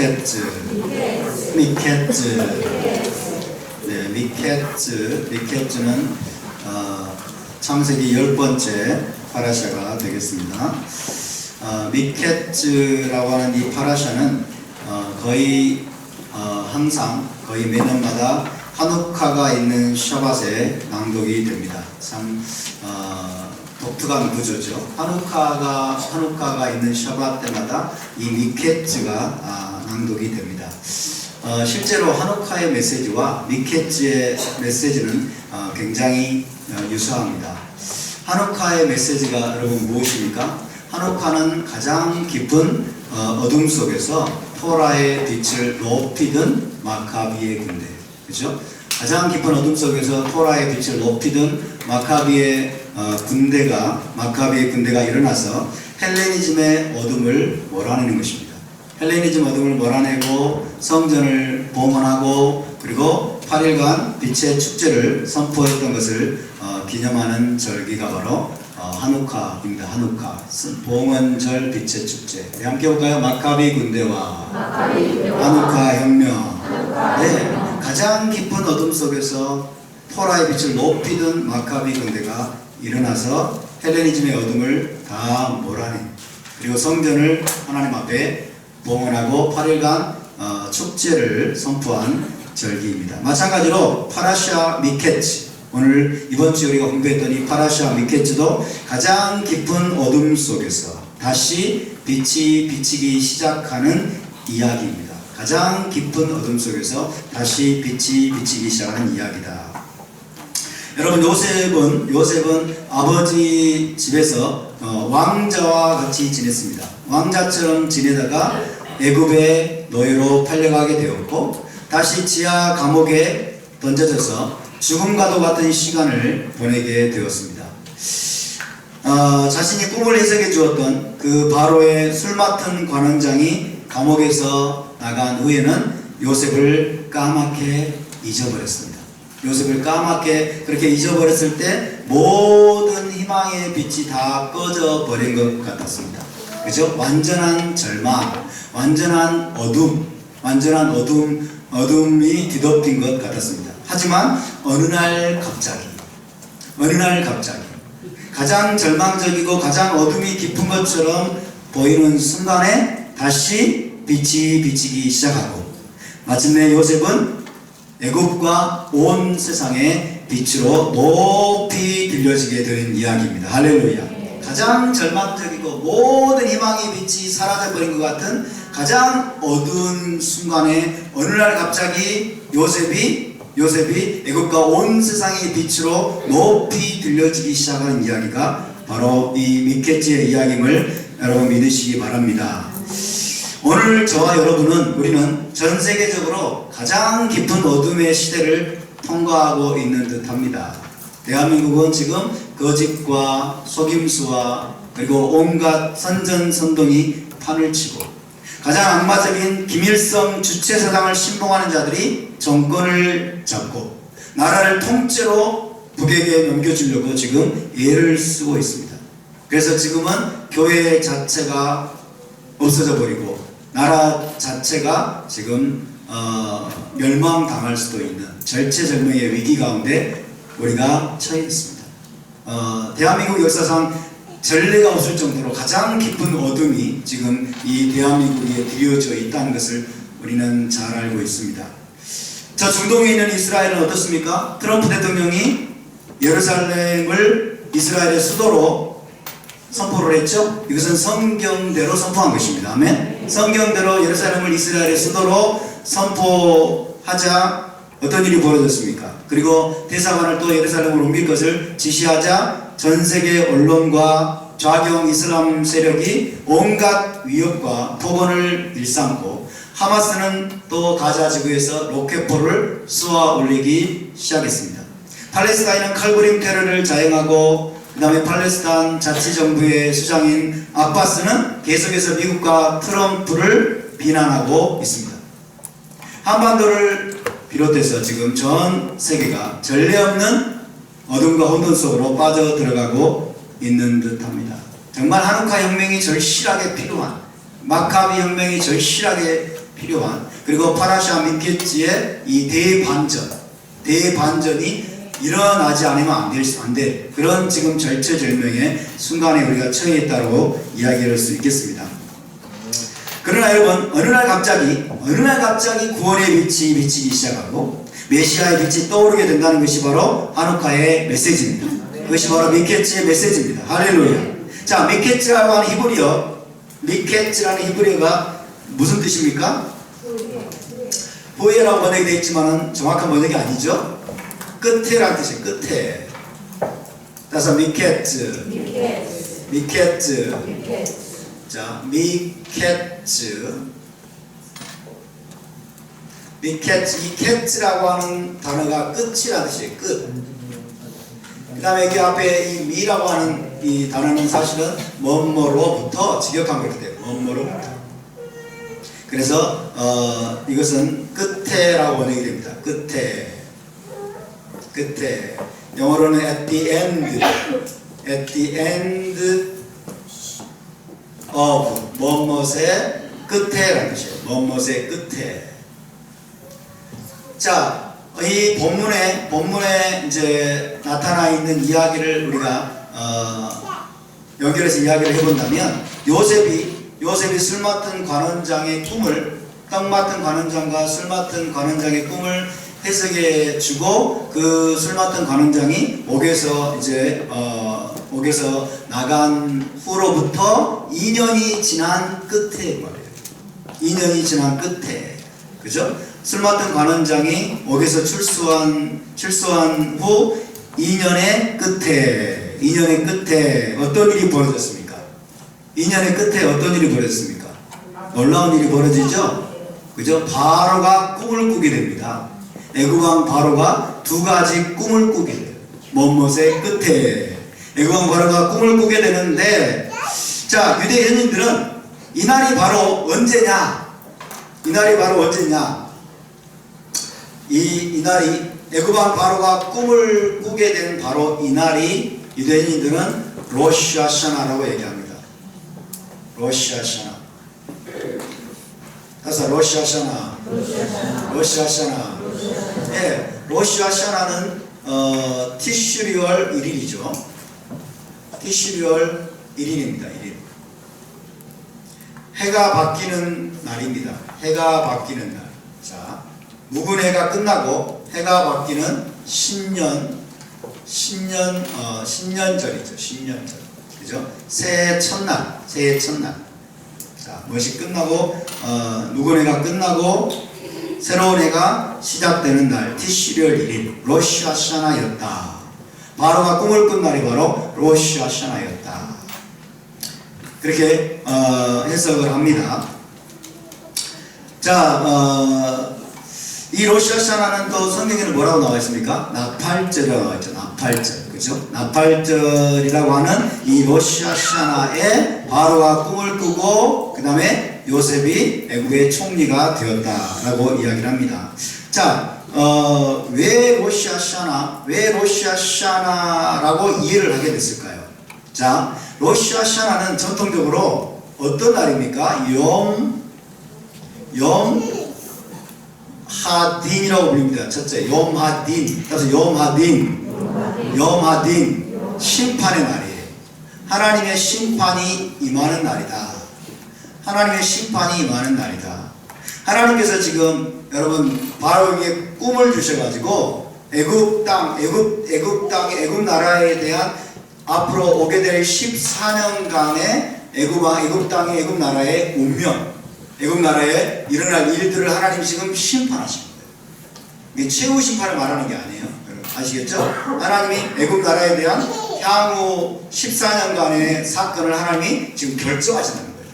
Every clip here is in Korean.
미켓즈. 네, 미켓즈는 창세기 10번째 파라샤가 되겠습니다. 미켓즈라고 하는 이 파라샤는 거의 항상 거의 매년마다 하누카가 있는 샤밧에 낭독이 됩니다. 참 독특한 구조죠. 하누카가 있는 샤밧 때마다 이 미켓즈가 낭독이 됩니다. 실제로 하누카의 메시지와 미켓즈의 메시지는 굉장히 유사합니다. 하누카의 메시지가 여러분 무엇입니까? 하누카는 가장 깊은 어둠 속에서 토라의 빛을 높이던 마카비의 군대, 그렇죠? 가장 깊은 어둠 속에서 토라의 빛을 높이던 마카비의 군대가 일어나서 헬레니즘의 어둠을 몰아내는 것입니다. 헬레니즘 어둠을 몰아내고 성전을 봉헌하고 그리고 8일간 빛의 축제를 선포했던 것을 기념하는 절기가 바로 하누카입니다. 하누카, 봉헌절 빛의 축제. 네, 함께 볼까요? 마카비 군대와 하누카 혁명. 네, 가장 깊은 어둠 속에서 토라의 빛을 높이던 마카비 군대가 일어나서 헬레니즘의 어둠을 다 몰아낸, 그리고 성전을 하나님 앞에 봉헌하고 8일간 축제를 선포한 절기입니다. 마찬가지로 파라샤 미켓즈, 오늘 이번 주 우리가 공부했던 이 파라샤 미켓즈도 가장 깊은 어둠 속에서 다시 빛이 비치기 시작하는 이야기입니다. 가장 깊은 어둠 속에서 다시 빛이 비치기 시작하는 이야기다. 여러분, 요셉은 아버지 집에서 왕자와 같이 지냈습니다. 왕자처럼 지내다가 애굽의 노예로 팔려가게 되었고, 다시 지하 감옥에 던져져서 죽음과도 같은 시간을 보내게 되었습니다. 자신이 꿈을 해석해 주었던 그 바로의 술 맡은 관원장이 감옥에서 나간 후에는 요셉을 까맣게 잊어버렸습니다. 요셉을 까맣게 그렇게 잊어버렸을 때 모든 희망의 빛이 다 꺼져버린 것 같았습니다. 그죠? 완전한 절망, 완전한 어둠이 뒤덮인 것 같았습니다. 하지만 어느 날 갑자기 가장 절망적이고 가장 어둠이 깊은 것처럼 보이는 순간에 다시 빛이 비치기 시작하고, 마침내 요셉은 애굽과 온 세상의 빛으로 높이 들려지게 된 이야기입니다. 할렐루야. 가장 절망적이고 모든 희망의 빛이 사라져버린 것 같은 가장 어두운 순간에 어느 날 갑자기 요셉이 애굽과 온 세상의 빛으로 높이 들려지기 시작하는 이야기가 바로 이 미켓즈의 이야기임을 여러분 믿으시기 바랍니다. 오늘 저와 우리는 전 세계적으로 가장 깊은 어둠의 시대를 통과하고 있는 듯합니다. 대한민국은 지금 거짓과 속임수와 그리고 온갖 선전선동이 판을 치고, 가장 악마적인 김일성 주체사상을 신봉하는 자들이 정권을 잡고 나라를 통째로 북에게 넘겨주려고 지금 애를 쓰고 있습니다. 그래서 지금은 교회 자체가 없어져 버리고 나라 자체가 지금 멸망당할 수도 있는 절체절명의 위기 가운데 우리가 처해 있습니다. 대한민국 역사상 전례가 없을 정도로 가장 깊은 어둠이 지금 이 대한민국에 들여져 있다는 것을 우리는 잘 알고 있습니다. 저 중동에 있는 이스라엘은 어떻습니까? 트럼프 대통령이 예루살렘을 이스라엘의 수도로 선포를 했죠. 이것은 성경대로 선포한 것입니다. 아멘. 성경대로 예루살렘을 이스라엘의 수도로 선포하자 어떤 일이 벌어졌습니까? 그리고 대사관을 또 예루살렘으로 옮길 것을 지시하자 전 세계 언론과 좌경 이슬람 세력이 온갖 위협과 폭언을 일삼고, 하마스는 또 가자 지구에서 로켓포를 쏘아 올리기 시작했습니다. 팔레스타인은 칼부림 테러를 자행하고, 그 다음에 팔레스타인 자치정부의 수장인 아바스는 계속해서 미국과 트럼프를 비난하고 있습니다. 한반도를 비롯해서 지금 전 세계가 전례 없는 어둠과 혼돈 속으로 빠져 들어가고 있는 듯합니다. 정말 하누카 혁명이 절실하게 필요한, 마카비 혁명이 절실하게 필요한, 그리고 파라샤 미케츠의 이 대반전이 일어나지 않으면 안 돼. 그런 지금 절체절명의 순간에 우리가 처해 있다고 이야기할 수 있겠습니다. 그러나 여러분, 어느 날 갑자기 구원의 빛이 비치기 시작하고 메시아의 빛이 떠오르게 된다는 것이 바로 하누카의 메시지입니다. 그것이 바로 미케츠의 메시지입니다. 할렐루야. 자, 미케츠라고 하는 히브리어가 무슨 뜻입니까? 후예라고 번역이 되어 있지만 정확한 번역이 아니죠. 끝에라는 뜻이에요. 끝에. 따라서 미케츠. 자, 이 캐츠라고 하는 단어가 끝이라는 뜻이에요. 끝. 그 다음에 여기 앞에 이 미라고 하는 이 단어는 사실은 뭐뭐로부터 직역한 거기 때문에 뭐뭐로부터. 그래서 이것은 끝에라고 번역이 됩니다. 끝에. 영어로는 at the end of 뭐뭇의 끝에라는 뜻이에요. 뭐뭇의 끝에. 자, 이 본문에 이제 나타나 있는 이야기를 우리가 연결해서 이야기를 해본다면 요셉이 술 맡은 관원장의 꿈을, 떡 맡은 관원장과 술 맡은 관원장의 꿈을 해석해 주고, 그 술 맡은 관원장이 옥에서 나간 후로부터 2년이 지난 끝에 말이에요. 2년이 지난 끝에, 그죠? 술 맡은 관원장이 옥에서 출소한 후 2년의 끝에 어떤 일이 벌어졌습니까? 2년의 끝에 어떤 일이 벌어졌습니까? 놀라운 일이 벌어지죠? 그죠? 바로가 꿈을 꾸게 됩니다. 애굽왕 바로가 두 가지 꿈을 꾸게 돼요. 뭐뭇의 끝에 애굽왕 바로가 꿈을 꾸게 되는데, 자, 유대 현인들은 이 날이 바로 언제냐? 이 날이 애굽왕 바로가 꿈을 꾸게 된 바로 이 날이 유대인들은 로시 하샤나라고 얘기합니다. 로시 하샤나. 그래서 로시 하샤나. 예, 로시 하샤나는 티슈리얼 1일이죠. 티슈리얼 1일입니다. 1일. 해가 바뀌는 날입니다. 해가 바뀌는 날. 자, 묵은 해가 끝나고 해가 바뀌는 신년절이죠. 신년절. 그죠? 새해 첫날. 자, 무엇이 끝나고, 묵은 해가 끝나고, 새로운 해가 시작되는 날, 티슈리얼 1일, 로시 하샤나였다. 바로가 꿈을 꾼 날이 바로 로시 하샤나였다. 그렇게, 해석을 합니다. 자, 이 로시 하샤나는 또 성경에는 뭐라고 나와 있습니까? 나팔절이라고 나와 있죠. 나팔절. 그죠? 나팔절이라고 하는 이 로시 하샤나에 바로가 꿈을 꾸고, 그 다음에 요셉이 애국의 총리가 되었다라고 이야기를 합니다. 자, 왜 로시 하샤나라고 이해를 하게 됐을까요? 자, 로시 하샤나는 전통적으로 어떤 날입니까? 염 하딘이라고 불립니다. 첫째, 염하딘. 따라서 염하딘. 심판의 날이에요. 하나님의 심판이 임하는 날이다. 하나님께서 지금 여러분 바로에게 꿈을 주셔가지고 애굽 나라에 대한 앞으로 오게 될 14년간의 애굽 나라의 운명, 애굽 나라에 일어날 일들을 하나님이 지금 심판하신 거예요. 이게 최후 심판을 말하는 게 아니에요. 여러분 아시겠죠? 하나님이 애굽 나라에 대한 향후 14년간의 사건을 하나님이 지금 결정하신다는 거예요.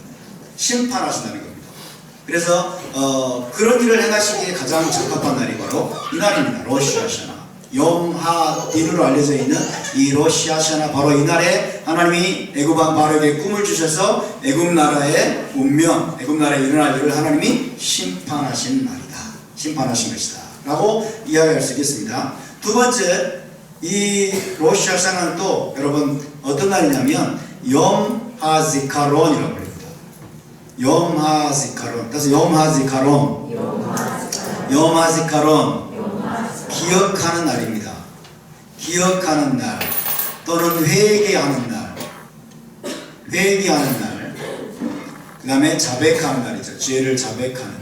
심판하신다는 겁니다. 그래서 그런 일을 행하시기에 가장 적합한 날이 바로 이 날입니다. 로시 하샤나. 염하딘으로 알려져 있는 이 로시 하샤나, 바로 이 날에 하나님이 애굽왕 바로에게 꿈을 주셔서 애굽 나라의 운명, 애굽 나라에 일어날 일을 하나님이 심판하신 날이다. 심판하신 것이다 라고 이야기할 수 있겠습니다. 두 번째, 이 로시 하샤나는 또 여러분 어떤 날이냐면 염하지카론이라고 합니다. 염하지카론. 그래서 염하지카론. 염하지카론. 기억하는 날입니다. 기억하는 날 또는 회개하는 날. 회개하는 날. 그 다음에 자백하는 날이죠. 죄를 자백하는 날.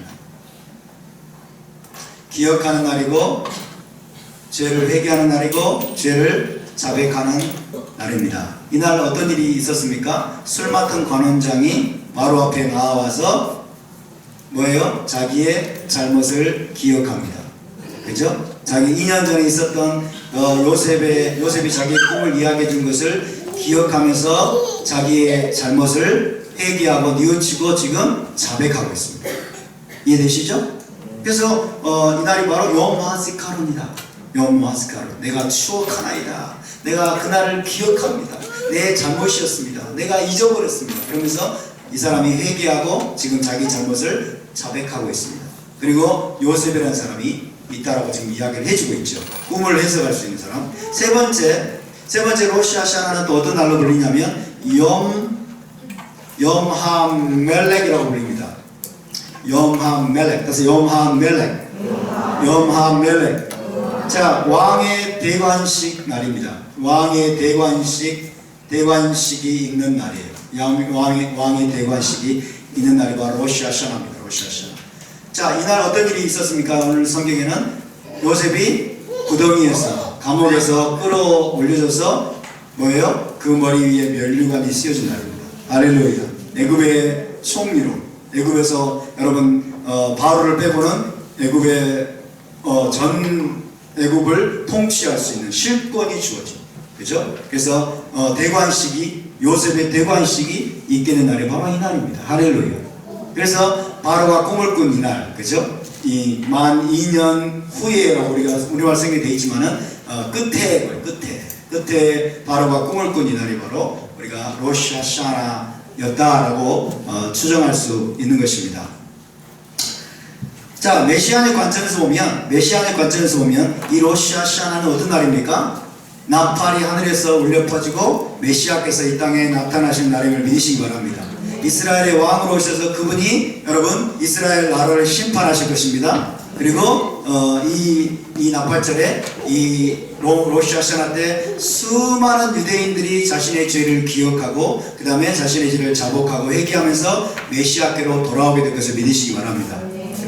기억하는 날이고 죄를 회개하는 날이고 죄를 자백하는 날입니다. 이날 어떤 일이 있었습니까? 술 맡은 관원장이 바로 앞에 나와서 뭐예요? 자기의 잘못을 기억합니다. 그죠? 자기 2년 전에 있었던 요셉이 자기의 꿈을 이야기해 준 것을 기억하면서 자기의 잘못을 회개하고 뉘우치고 지금 자백하고 있습니다. 이해되시죠? 그래서 이날이 바로 염하지카론이다. 염하지카론. 내가 추억하나이다. 내가 그날을 기억합니다. 내 잘못이었습니다. 내가 잊어버렸습니다. 그러면서 이 사람이 회개하고 지금 자기 잘못을 자백하고 있습니다. 그리고 요셉이라는 사람이 있다라고 지금 이야기를 해주고 있죠. 꿈을 해석할 수 있는 사람. 세 번째 로시 하샤나는 또 어떤 날로 불리냐면 염하멜렉이라고 불립니다. 염하멜렉. 그래서 염하멜렉. 자, 왕의 대관식 날입니다. 왕의 대관식이 있는 날이에요. 왕의 대관식이 있는 날이 바로 로시 하샤나입니다. 로시 하샤나. 자, 이날 어떤 일이 있었습니까? 오늘 성경에는 요셉이 구덩이에서 감옥에서 끌어올려져서 뭐예요? 그 머리 위에 면류관이 씌워진 날입니다. 할렐루야. 애굽의 총리로, 애굽에서 여러분 바로를 빼고는 전 애굽을 통치할 수 있는 실권이 주어집니다. 그죠? 그래서 요셉의 대관식이 있게 된 날이 바로 이 날입니다. 할렐루야. 그래서 바로가 꿈을 꾼 이날, 그죠? 이 만 2년 후에라고 우리말 성경에 되어 있지만은 끝에 바로가 꿈을 꾼 이날이 바로 우리가 로시 하샤나였다라고 추정할 수 있는 것입니다. 자, 메시아의 관점에서 보면 이 로시 하샤나는 어떤 날입니까? 나팔이 하늘에서 울려 퍼지고 메시아께서 이 땅에 나타나신 날임을 믿으시기 바랍니다. 이스라엘의 왕으로 오셔서 그분이 여러분 이스라엘 나라를 심판하실 것입니다. 그리고 이 나팔절에 이 로시 하샤나 때 수많은 유대인들이 자신의 죄를 기억하고 그 다음에 자신의 죄를 자복하고 회개하면서 메시아께로 돌아오게 될 것을 믿으시기 바랍니다.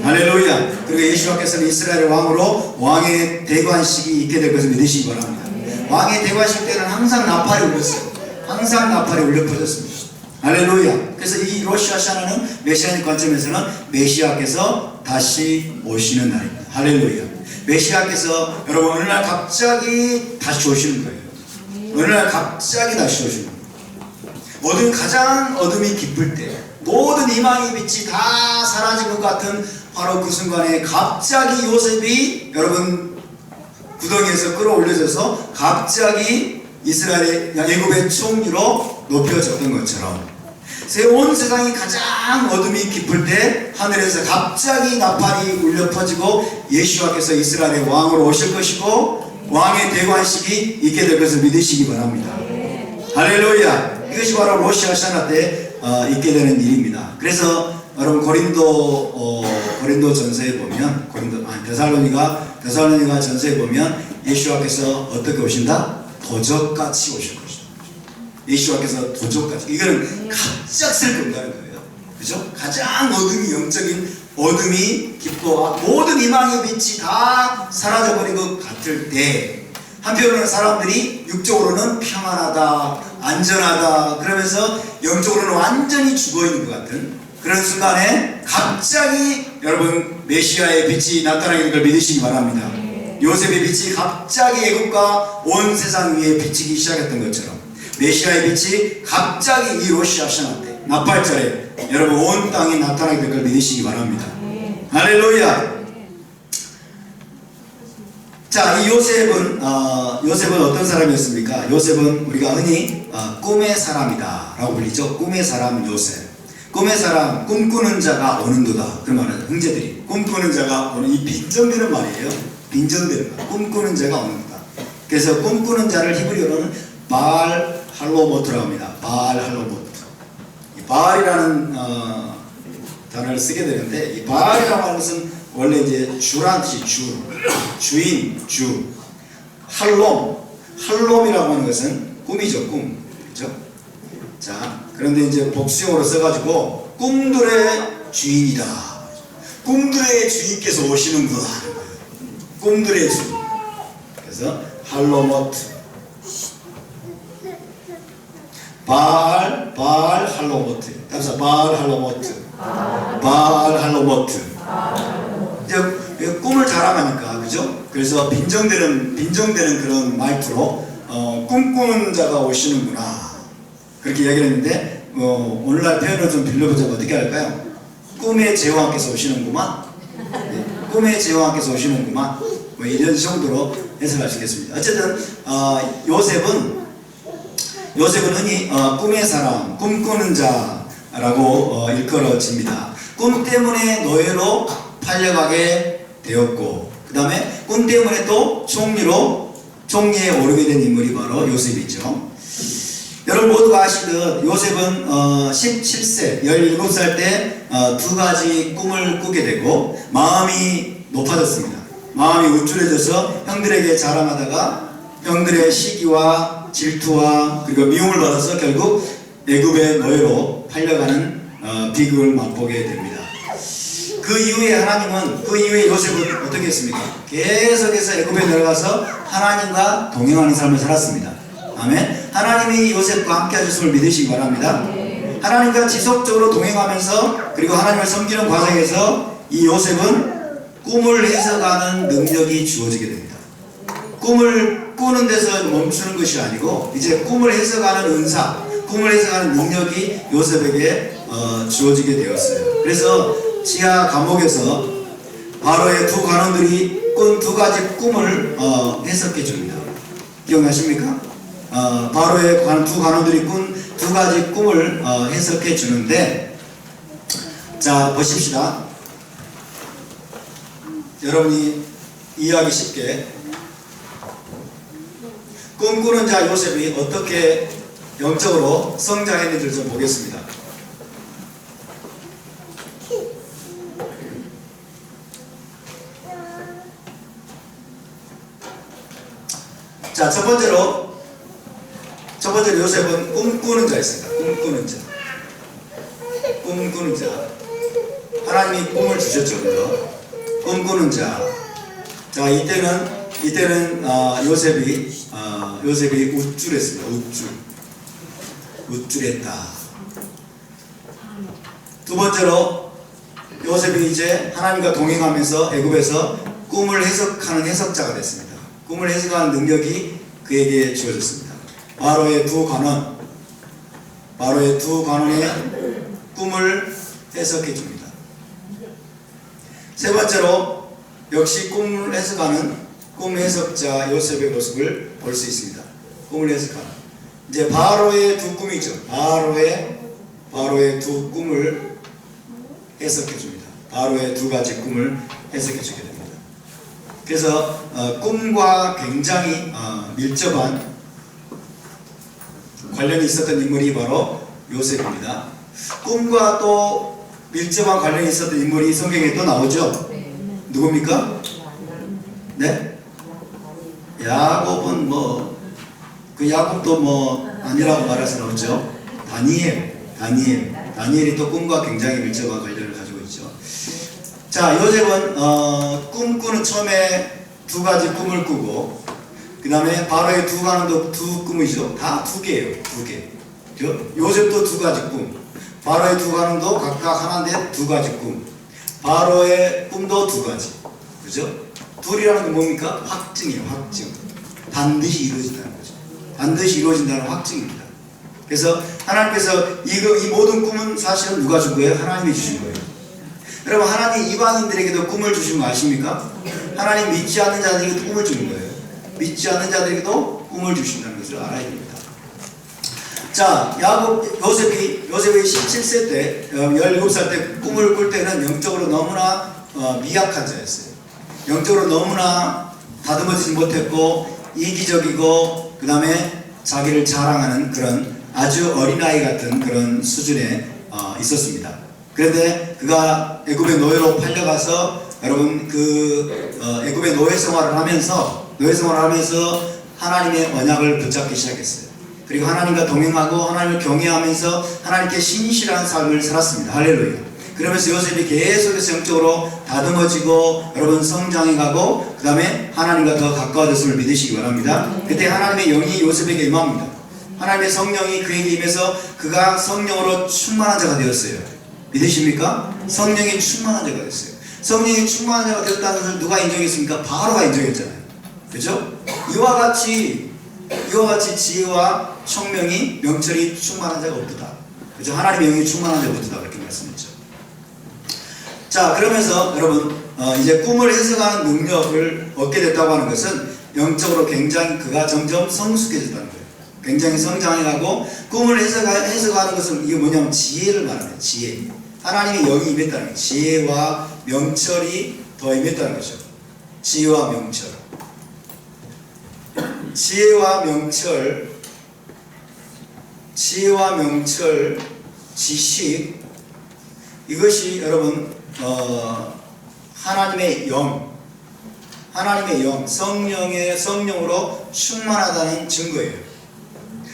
할렐루야. 그리고 예수께서는 이스라엘의 왕으로 왕의 대관식이 있게 될 것을 믿으시기 바랍니다. 왕의 대관식 때는 항상 나팔이 울렸어요. 항상 나팔이 울려 퍼졌습니다. 할렐루야. 그래서 이 로시 하샤나는 메시아의 관점에서는 메시아께서 다시 오시는 날입니다. 할렐루야. 메시아께서 여러분 어느 날 갑자기 다시 오시는 거예요. 어느 날 갑자기 다시 오시는 거예요. 가장 어둠이 깊을 때 모든 희망의 빛이 다 사라진 것 같은 바로 그 순간에 갑자기 요셉이 여러분 구덩이에서 끌어올려져서 갑자기 이스라엘의 애굽의 총리로 높여졌던 것처럼 온 세상이 가장 어둠이 깊을 때 하늘에서 갑자기 나팔이 울려 퍼지고 예수와께서 이스라엘의 왕으로 오실 것이고 왕의 대관식이 있게 될 것을 믿으시기 바랍니다. 할렐루야. 이것이 바로 로시 하샤나 때 있게 되는 일입니다. 그래서 여러분 고린도 전서에 보면 데살로니가 전서에 보면 예수와께서 어떻게 오신다? 도적같이 오실 것이다. 예수와께서 도적같이. 이거는 갑작스럽게 온다는 거예요. 그죠? 가장 영적인 어둠이 깊고 모든 희망의 빛이 다 사라져버린 것 같을 때 한편으로는 사람들이 육적으로는 평안하다, 안전하다 그러면서 영적으로는 완전히 죽어있는 것 같은 그런 순간에 갑자기 여러분 메시아의 빛이 나타나는 걸 믿으시기 바랍니다. 요셉의 빛이 갑자기 애굽과 온 세상 위에 비치기 시작했던 것처럼 메시아의 빛이 갑자기 이 로시 하샤나 때 나팔절에 여러분 온 땅에 나타나게 될 걸 믿으시기 바랍니다. 할렐루야. 자, 이 요셉은 어떤 사람이었습니까? 요셉은 우리가 흔히 꿈의 사람이다 라고 불리죠. 꿈의 사람 요셉. 꿈의 사람, 꿈꾸는 자가 오는도다. 그 말은 형제들이 꿈꾸는 자가 오는, 이 빈정되는 말이에요. 빈정되는 말. 꿈꾸는 자가 오는도다. 그래서 꿈꾸는 자를 히브리어로는 바알 할로모트라고 합니다. 바알 할로모트. 바알이라는 단어를 쓰게 되는데, 이 바알이라고 하는 것은 원래 이제 주란 뜻이 주인, 주. 할롬이라고 하는 것은 꿈이죠, 꿈. 그죠? 자, 그런데 이제 복수형으로 써가지고 꿈들의 주인이다. 꿈들의 주인께서 오시는구나. 꿈들의 주인. 그래서 할로모트. 바알 할로모트. 따라서 바알 할로모트. 이제 꿈을 자랑하니까, 그죠? 그래서 빈정되는 그런 말투로 꿈꾸는 자가 오시는구나, 그렇게 이야기를 했는데, 오늘날 표현을 좀 빌려보자면 어떻게 할까요? 꿈의 제왕께서 오시는구만. 네, 꿈의 제왕께서 오시는구만. 뭐 이런 정도로 해석할 수 있겠습니다. 어쨌든 요셉은 흔히 꿈의 사람, 꿈꾸는 자라고 일컬어집니다. 꿈 때문에 노예로 팔려가게 되었고, 그 다음에 꿈 때문에 또 총리에 오르게 된 인물이 바로 요셉이죠. 여러분 모두가 아시듯 요셉은 17세, 17살 때 두 가지 꿈을 꾸게 되고 마음이 높아졌습니다. 마음이 우쭐해져서 형들에게 자랑하다가 형들의 시기와 질투와 그리고 미움을 받아서 결국 애굽의 노예로 팔려가는 비극을 맛보게 됩니다. 그 이후에 요셉은 어떻게 했습니까? 계속해서 애굽에 내려가서 하나님과 동행하는 삶을 살았습니다. 아멘. 하나님이 요셉과 함께 하셨음을 믿으시기 바랍니다. 하나님과 지속적으로 동행하면서 그리고 하나님을 섬기는 과정에서 이 요셉은 꿈을 해석하는 능력이 주어지게 됩니다. 꿈을 꾸는 데서 멈추는 것이 아니고 이제 꿈을 해석하는 은사, 꿈을 해석하는 능력이 요셉에게 주어지게 되었어요. 그래서 지하 감옥에서 바로의 두 관원들이 꾼 두 가지 꿈을 해석해 줍니다. 기억나십니까? 바로의 두 관원들이 꾼 두 가지 꿈을 해석해 주는데, 자 보십시다. 여러분이 이해하기 쉽게 꿈꾸는 자 요셉이 어떻게 영적으로 성장했는지를 좀 보겠습니다. 자, 첫 번째로 요셉은 꿈꾸는 자였습니다. 꿈꾸는 자. 하나님이 꿈을 주셨죠. 꿈꾸는 자. 자, 이때는 요셉이 우쭐했습니다. 우쭐했다. 두 번째로 요셉이 이제 하나님과 동행하면서 애굽에서 꿈을 해석하는 해석자가 됐습니다. 꿈을 해석하는 능력이 그에게 주어졌습니다. 바로의 두 관원의 꿈을 해석해 줍니다. 세 번째로 역시 꿈을 해석하는 꿈 해석자 요셉의 모습을 볼 수 있습니다. 꿈을 해석하는, 이제 바로의 두 꿈이죠. 바로의 두 꿈을 해석해 줍니다. 바로의 두 가지 꿈을 해석해 주게 됩니다. 그래서 꿈과 굉장히 밀접한 관련이 있었던 인물이 바로 요셉입니다. 꿈과 또 밀접한 관련이 있었던 인물이 성경에 또 나오죠. 누굽니까? 네? 야곱은 야곱도 아니라고 말할 수는 없죠. 다니엘이 또 꿈과 굉장히 밀접한 관련을 가지고 있죠. 자, 요셉은 꿈꾸는 처음에 두 가지 꿈을 꾸고, 그 다음에 바로의 두 관원도 두 꿈이죠. 다 두 개예요. 두 개. 요셉도 두 가지 꿈. 바로의 두 관원도 각각 하나인데 두 가지 꿈. 바로의 꿈도 두 가지. 그죠? 둘이라는 건 뭡니까? 확증이에요. 확증. 반드시 이루어진다는 거죠. 반드시 이루어진다는 확증입니다. 그래서 하나님께서 이 모든 꿈은 사실은 누가 준 거예요? 하나님이 주신 거예요. 여러분, 하나님 이방인들에게도 꿈을 주신 거 아십니까? 하나님 믿지 않는 자들에게도 꿈을 주는 거예요. 믿지 않는 자들에게도 꿈을 주신다는 것을 알아야 됩니다. 자, 요셉이 17세 때, 17살 때 꿈을 꿀 때는 영적으로 너무나 미약한 자였어요. 영적으로 너무나 다듬어지지 못했고 이기적이고, 그 다음에 자기를 자랑하는 그런 아주 어린아이 같은 그런 수준에 있었습니다. 그런데 그가 애굽의 노예로 팔려가서 여러분 애굽의 노예 생활을 하면서 하나님의 언약을 붙잡기 시작했어요. 그리고 하나님과 동행하고 하나님을 경외하면서 하나님께 신실한 삶을 살았습니다. 할렐루야. 그러면서 요셉이 계속해서 영적으로 다듬어지고 여러분 성장해가고 그 다음에 하나님과 더 가까워졌음을 믿으시기 바랍니다. 그때 하나님의 영이 요셉에게 임합니다. 하나님의 성령이 그에게 임해서 그가 성령으로 충만한 자가 되었어요. 믿으십니까? 성령이 충만한 자가 됐어요. 성령이 충만한 자가 되었다는 것을 누가 인정했습니까? 바로가 인정했잖아요. 그죠? 이와 같이 지혜와 총명이 명철이 충만한 자가 없다. 그죠? 하나님의 영이 충만한 자가 없다. 그렇게 말씀했죠. 자, 그러면서 여러분 이제 꿈을 해석하는 능력을 얻게 됐다고 하는 것은 영적으로 굉장히 그가 점점 성숙해졌다는 거예요. 굉장히 성장해가고 꿈을 해석하는 것은 이게 뭐냐면 지혜를 말하는 지혜. 하나님의 영이 임했다는 거예요. 지혜와 명철이 더 임했다는 거죠. 지혜와 명철. 지혜와 명철, 지식, 이것이 여러분 하나님의 영, 성령으로 충만하다는 증거예요.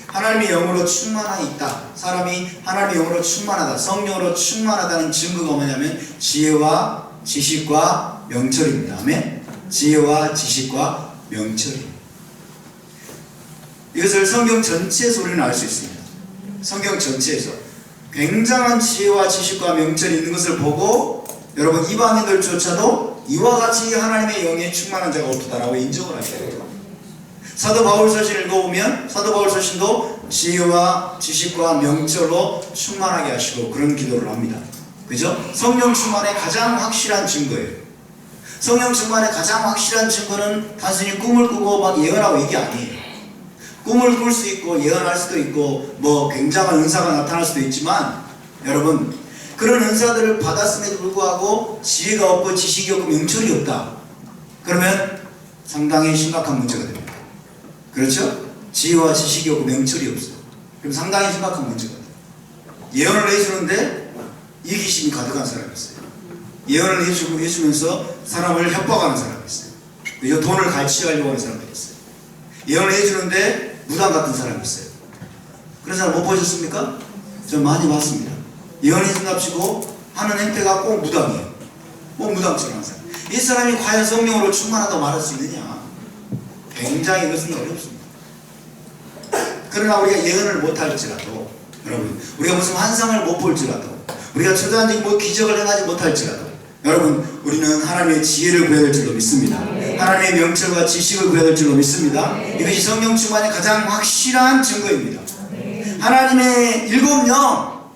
하나님의 영으로 충만함이 있다. 사람이 하나님의 영으로 충만하다, 성령으로 충만하다는 증거가 뭐냐면 지혜와 지식과 명철입니다. 아멘. 지혜와 지식과 명철입니다. 이것을 성경 전체에서 우리는 알 수 있습니다. 성경 전체에서 굉장한 지혜와 지식과 명철이 있는 것을 보고 여러분 이방인들조차도 이와 같이 하나님의 영에 충만한 자가 없다라고 인정을 하게 됩니다. 사도 바울 서신을 읽어보면 사도 바울 서신도 지혜와 지식과 명철로 충만하게 하시고 그런 기도를 합니다. 그죠? 성령 충만의 가장 확실한 증거예요. 성령 충만의 가장 확실한 증거는 단순히 꿈을 꾸고 막 예언하고 이게 아니에요. 꿈을 꿀 수 있고 예언할 수도 있고 뭐 굉장한 은사가 나타날 수도 있지만 여러분 그런 은사들을 받았음에도 불구하고 지혜가 없고 지식이 없고 명철이 없다. 그러면 상당히 심각한 문제가 됩니다. 그렇죠? 지혜와 지식이 없고 명철이 없어요. 그럼 상당히 심각한 문제가 돼요. 예언을 해주는데 이기심이 가득한 사람이 있어요. 예언을 해주면서 사람을 협박하는 사람이 있어요. 그리고 돈을 갈취하려고 하는 사람이 있어요. 예언을 해주는데 무당 같은 사람이 있어요. 그런 사람 못 보셨습니까? 전 많이 봤습니다. 예언해준답시고 하는 행태가 꼭 무당이에요. 꼭 무당처럼 하는 사람. 이 사람이 과연 성령으로 충만하다고 말할 수 있느냐? 굉장히 이것은 어렵습니다. 그러나 우리가 예언을 못할지라도 여러분 우리가 무슨 환상을 못 볼지라도 우리가 초자연적인 뭐 기적을 행하지 못할지라도 여러분 우리는 하나님의 지혜를 구해야 될 줄로 믿습니다. 하나님의 명철과 지식을 구해야 될 줄로 믿습니다. 이것이 성령 충만의 가장 확실한 증거입니다. 하나님의 일곱 영,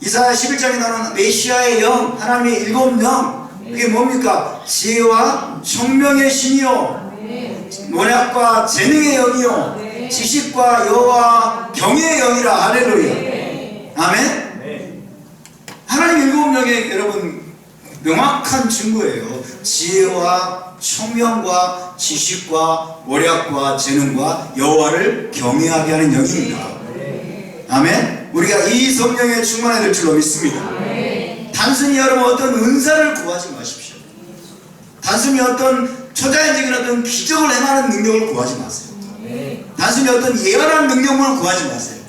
이사야 11장에 나오는 메시아의 영, 하나님의 일곱 영, 그게 뭡니까? 지혜와 총명의 신이요 모략과 재능의 영이요 지식과 여호와 경외의 영이라. 할렐루야. 아멘. 하나님 일곱 명의 여러분 명확한 증거예요. 지혜와 총명과 지식과 모략과 재능과 여호와를 경외하게 하는 영입니다. 아멘. 우리가 이 성령에 충만해야 될 줄로 믿습니다. 단순히 여러분 어떤 은사를 구하지 마십시오. 단순히 어떤 초자연적인 어떤 기적을 행하는 능력을 구하지 마세요. 단순히 어떤 예언하는 능력을 구하지 마세요.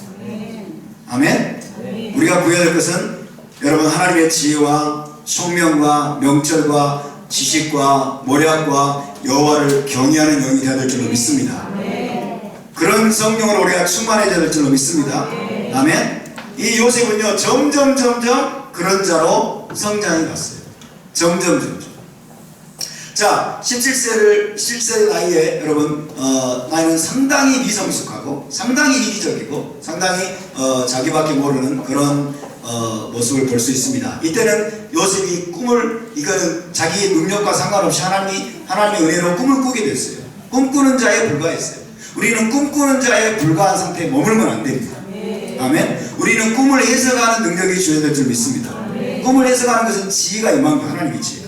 아멘. 우리가 구해야 될 것은 여러분 하나님의 지혜와 총명과 명철과 지식과 모략과 여호와를 경외하는 영이 되어야 될 줄로 믿습니다. 그런 성령으로 우리가 충만해져야 될 줄로 믿습니다. 아멘. 이 요셉은요 점점 그런 자로 성장해 갔어요. 점점. 자, 17세 나이에 여러분 나이는 상당히 미성숙하고 상당히 이기적이고 상당히 자기밖에 모르는 그런 모습을 볼 수 있습니다. 이때는 요셉이 이거는 자기의 능력과 상관없이 하나님의 은혜로 꿈을 꾸게 됐어요. 꿈꾸는 자에 불과했어요. 우리는 꿈꾸는 자에 불과한 상태에 머물면 안 됩니다. 아멘. 우리는 꿈을 해석하는 능력이 주어야 될 줄 믿습니다. 꿈을 해석하는 것은 지혜가 임한 거, 하나님의 지혜.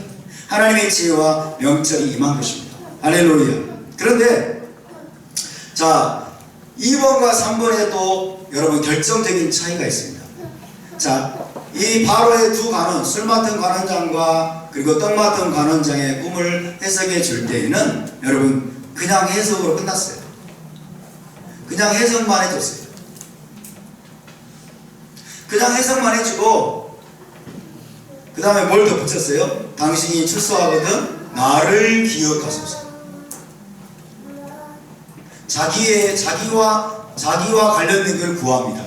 하나님의 지혜와 명철이 임한 것입니다. 할렐루야. 그런데 자 2번과 3번에 또 여러분 결정적인 차이가 있습니다. 자 이 바로의 두 관원, 술 맡은 관원장과 그리고 떡 맡은 관원장의 꿈을 해석해 줄 때에는 여러분 그냥 해석으로 끝났어요. 그냥 해석만 해줬어요. 그냥 해석만 해주고 그 다음에 뭘 더 붙였어요? 당신이 출소하거든 나를 기억하소서. 자기와 관련된 걸 구합니다.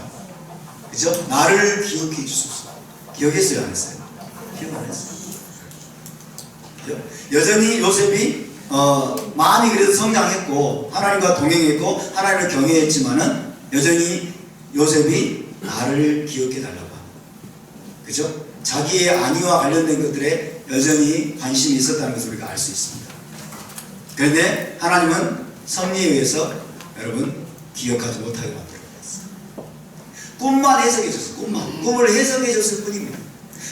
그죠? 나를 기억해 주소서. 기억했어요? 안 했어요? 기억 안 했어요. 그죠? 여전히 요셉이 많이 그래도 성장했고 하나님과 동행했고 하나님을 경외했지만은 여전히 요셉이 나를 기억해 달라고 합니다. 그죠? 자기의 안위와 관련된 것들에 여전히 관심이 있었다는 것을 우리가 알 수 있습니다. 그런데 하나님은 섭리에 의해서 여러분 기억하지 못하게 만들어버렸어요. 꿈만 해석해 줬어요. 꿈을 해석해 줬을 뿐입니다.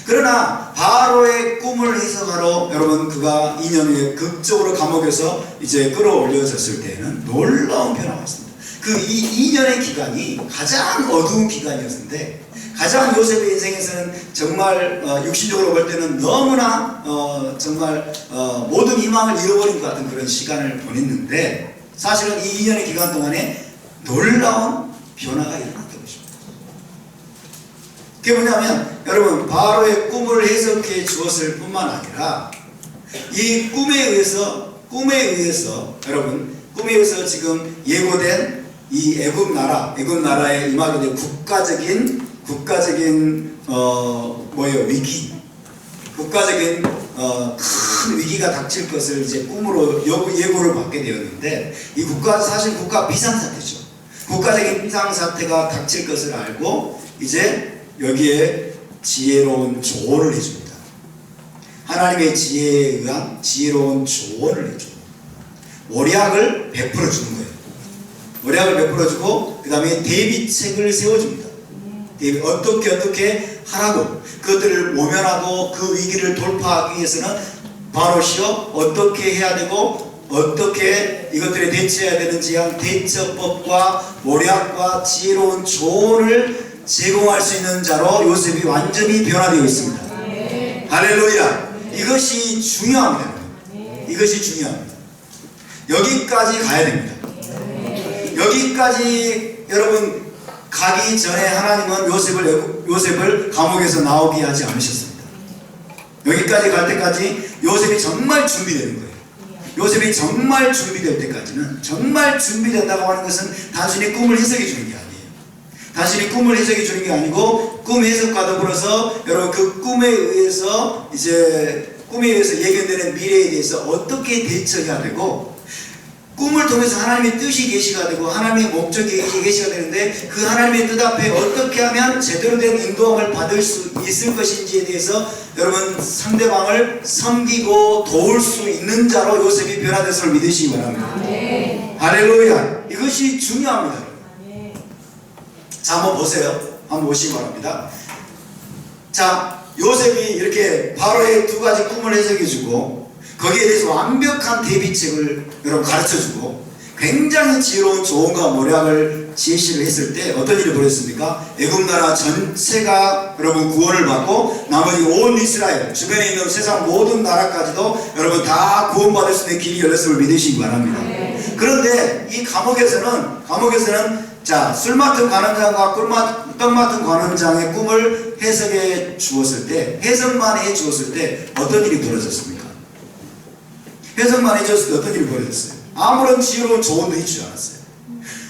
그러나 바로의 꿈을 해석하러 여러분 그가 2년 후에 극적으로 감옥에서 이제 끌어올려졌을 때에는 놀라운 변화가 있습니다. 그 2년의 기간이 가장 어두운 기간이었는데 가장 요셉의 인생에서는 정말 육신적으로 볼 때는 너무나 정말 모든 희망을 잃어버린 것 같은 그런 시간을 보냈는데 사실은 이 2년의 기간 동안에 놀라운 변화가 일어났던 것입니다. 그게 뭐냐면 여러분 바로의 꿈을 해석해 주었을 뿐만 아니라 이 꿈에 의해서 여러분 꿈에 의해서 지금 예고된 이 애굽 나라에 임하게 된 국가적인 위기, 국가적인 큰 위기가 닥칠 것을 이제 꿈으로 예고를 받게 되었는데 이 사실 국가 비상사태죠. 국가적인 비상사태가 닥칠 것을 알고 이제 여기에 지혜로운 조언을 해줍니다. 하나님의 지혜에 의한 지혜로운 조언을 해줍니다. 모략을 베풀어 주는 거예요. 모략을 베풀어 주고 그 다음에 대비책을 세워줍니다. 어떻게 하라고 그것들을 모면하고 그 위기를 돌파하기 위해서는 바로시오 어떻게 해야 되고 어떻게 이것들에 대처해야 되는지 한 대처법과 모략과 지혜로운 조언을 제공할 수 있는 자로 요셉이 완전히 변화되어 있습니다. 할렐루야. 이것이 중요합니다. 이것이 중요합니다. 여기까지 가야 됩니다. 여기까지 여러분 가기 전에 하나님은 요셉을 감옥에서 나오게 하지 않으셨습니다. 여기까지 갈 때까지 요셉이 정말 준비되는 거예요. 요셉이 정말 준비될 때까지는 정말 준비된다고 하는 것은 단순히 꿈을 해석해 주는 게 아니에요. 단순히 꿈을 해석해 주는 게 아니고 꿈 해석과 더불어서 여러분 그 꿈에 의해서 예견되는 미래에 대해서 어떻게 대처해야 되고 꿈을 통해서 하나님의 뜻이 계시가 되고 하나님의 목적이 계시가 되는데 그 하나님의 뜻 앞에 어떻게 하면 제대로 된 인도함을 받을 수 있을 것인지에 대해서 여러분 상대방을 섬기고 도울 수 있는 자로 요셉이 변화됐음을 믿으시기 바랍니다. 할렐루야. 이것이 중요합니다. 자, 한번 보세요. 한번 보시기 바랍니다. 자, 요셉이 이렇게 바로의 두 가지 꿈을 해석해주고 거기에 대해서 완벽한 대비책을 여러분 가르쳐주고 굉장히 지혜로운 조언과 모략을 제시를 했을 때 어떤 일이 벌어졌습니까? 애굽 나라 전체가 여러분 구원을 받고 나머지 온 이스라엘 주변에 있는 세상 모든 나라까지도 여러분 다 구원받을 수 있는 길이 열렸음을 믿으시기 바랍니다. 그런데 이 감옥에서는 자, 술 맡은 관원장과 떡 맡은 관원장의 꿈을 해석해 주었을 때 해석만 해 주었을 때 어떤 일이 벌어졌습니까? 해석만 해줬을 때 어떤 일이 벌어졌어요? 아무런 지혜로운 조언도 해주지 않았어요.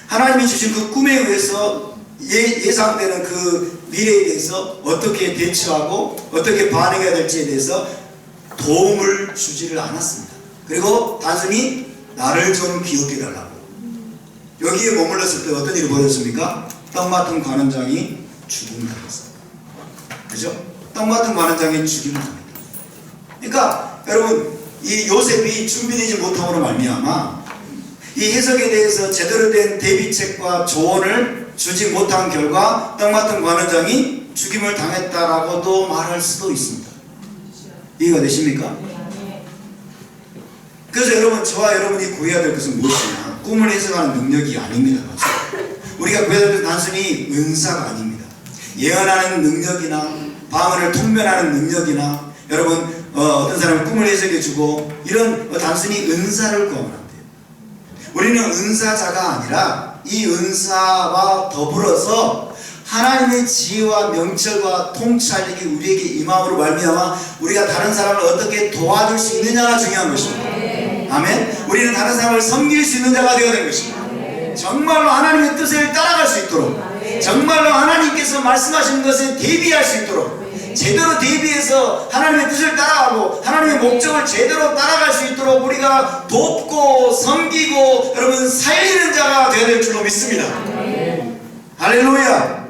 하나님이 주신 그 꿈에 의해서 예상되는 그 미래에 대해서 어떻게 대처하고 어떻게 반응해야 될지에 대해서 도움을 주지를 않았습니다. 그리고 단순히 나를 좀 기억해 달라고 여기에 머물렀을 때 어떤 일이 벌어졌습니까? 떡 맡은 관원장이 죽음을 당했어요. 그죠? 떡 맡은 관원장이 죽임을 당했다. 그러니까 여러분 이 요셉이 준비되지 못함으로 말미암아 이 해석에 대해서 제대로 된 대비책과 조언을 주지 못한 결과 떡 맡은 관원장이 죽임을 당했다라고도 말할 수도 있습니다. 이해가 되십니까? 그래서 여러분 저와 여러분이 구해야 될 것은 무엇이냐? 꿈을 해석하는 능력이 아닙니다. 우리가 구해야 될 것은 단순히 은사가 아닙니다. 예언하는 능력이나 방언을 통변하는 능력이나 여러분 어떤 사람은 꿈을 해석해주고 이런 단순히 은사를 구하면 안 돼요. 우리는 은사자가 아니라 이 은사와 더불어서 하나님의 지혜와 명철과 통찰력이 우리에게 임함으로 말미암아 우리가 다른 사람을 어떻게 도와줄 수 있느냐가 중요한 것입니다. 아멘. 우리는 다른 사람을 섬길 수 있는 자가 되어야 되는 것입니다. 정말로 하나님의 뜻을 따라갈 수 있도록, 정말로 하나님께서 말씀하신 것에 대비할 수 있도록, 제대로 대비해서 하나님의 뜻을 따라가고 하나님의 목적을 제대로 따라갈 수 있도록 우리가 돕고 섬기고 여러분 살리는 자가 되어야 될 줄로 믿습니다. 할렐루야.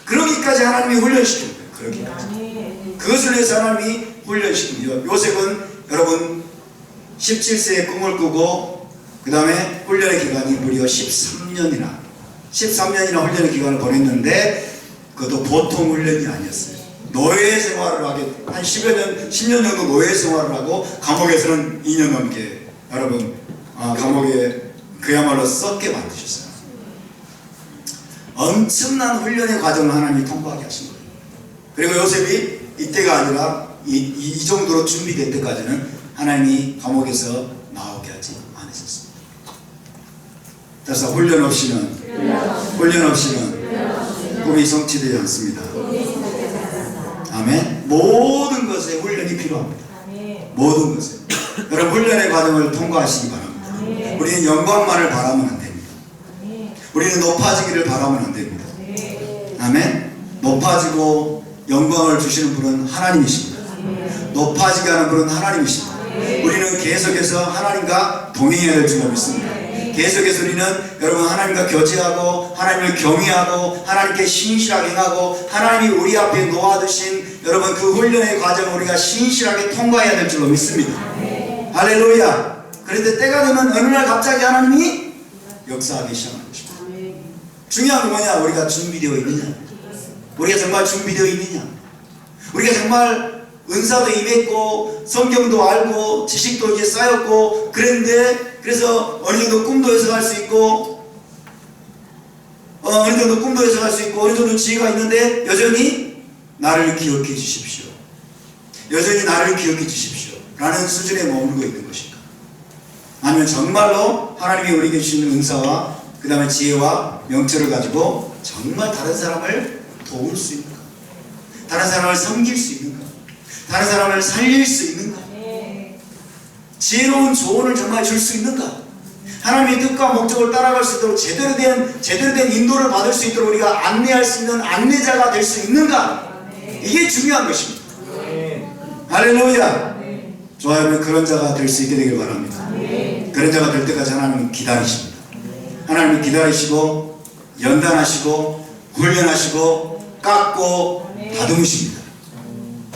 그러기까지 하나님이 훈련시킵니다. 그러기까지. 그것을 위해서 하나님이 훈련시킵니다. 요셉은 여러분 17세에 꿈을 꾸고 그 다음에 훈련의 기간이 무려 13년이나 훈련의 기간을 보냈는데 그것도 보통 훈련이 아니었어요. 노예 생활을 하게 한 10년 정도 노예 생활을 하고 감옥에서는 2년 넘게 여러분 감옥에 그야말로 썩게 만드셨어요. 엄청난 훈련의 과정을 하나님이 통과하게 하신 거예요. 그리고 요셉이 이때가 아니라 이 정도로 준비될 때까지는 하나님이 감옥에서 나오게 하지 않으셨습니다. 따라서 훈련 없이는 꿈이 성취되지 않습니다. 아멘. 모든 것에 훈련이 필요합니다. 모든 것에. 여러분 훈련의 과정을 통과하시기 바랍니다. 우리는 영광만을 바라면 안 됩니다. 우리는 높아지기를 바라면 안 됩니다. 아멘. 높아지고 영광을 주시는 분은 하나님이십니다. 높아지게 하는 분은 하나님이십니다. 우리는 계속해서 하나님과 동행해야 될 줄로 믿습니다. 계속해서 우리는 여러분 하나님과 교제하고 하나님을 경외하고 하나님께 신실하게 행하고 하나님이 우리 앞에 놓아두신 여러분 그 훈련의 과정을 우리가 신실하게 통과해야 될 줄로 믿습니다. 할렐루야. 그런데 때가 되면 어느 날 갑자기 하나님이 역사하기 시작하는 것입니다. 중요한 건 뭐냐? 우리가 준비되어 있느냐? 우리가 정말 준비되어 있느냐? 우리가 정말 은사도 임했고 성경도 알고 지식도 이제 쌓였고 그런데 그래서 어느 정도 꿈도 해석할 수 있고 어느 정도 지혜가 있는데 여전히 나를 기억해 주십시오. 여전히 나를 기억해 주십시오. 라는 수준에 머무르고 있는 것인가? 아니면 정말로 하나님이 우리에게 주시는 은사와 그 다음에 지혜와 명철을 가지고 정말 다른 사람을 도울 수 있는가? 다른 사람을 섬길 수 있는가? 다른 사람을 살릴 수 있는가? 지혜로운 조언을 정말 줄 수 있는가? 하나님의 뜻과 목적을 따라갈 수 있도록 제대로 된 인도를 받을 수 있도록 우리가 안내할 수 있는 안내자가 될 수 있는가? 이게 중요한 것입니다. 할렐루야. 좋아요. 그런 자가 될 수 있게 되길 바랍니다. 그런 자가 될 때까지 하나님은 기다리십니다. 하나님은 기다리시고 연단하시고 훈련하시고 깎고 다듬으십니다.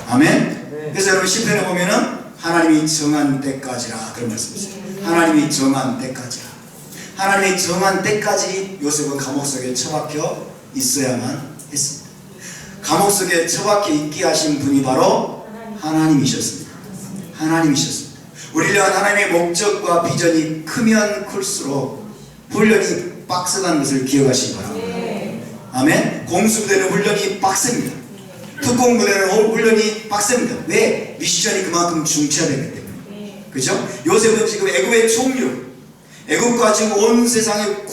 아멘. 그래서 여러분 시편에 보면은 하나님이 정한 때까지라 그런 말씀이세요. 하나님이 정한 때까지라. 하나님이 정한 때까지 요셉은 감옥 속에 처박혀 있어야만 했습니다. 감옥 속에 처박혀 있게 하신 분이 바로 하나님이셨습니다. 하나님이셨습니다. 우리를 위한 하나님의 목적과 비전이 크면 클수록 훈련이 빡세다는 것을 기억하시기 바랍니다. 아멘. 공수부대는 훈련이 빡셉니다. 특공부대는 훈련이 빡셉니다. 왜? 미션이 그만큼 중차되기 때문에. 그죠? 요셉은 지금 애굽의 총류, 애굽과 지금 온 세상의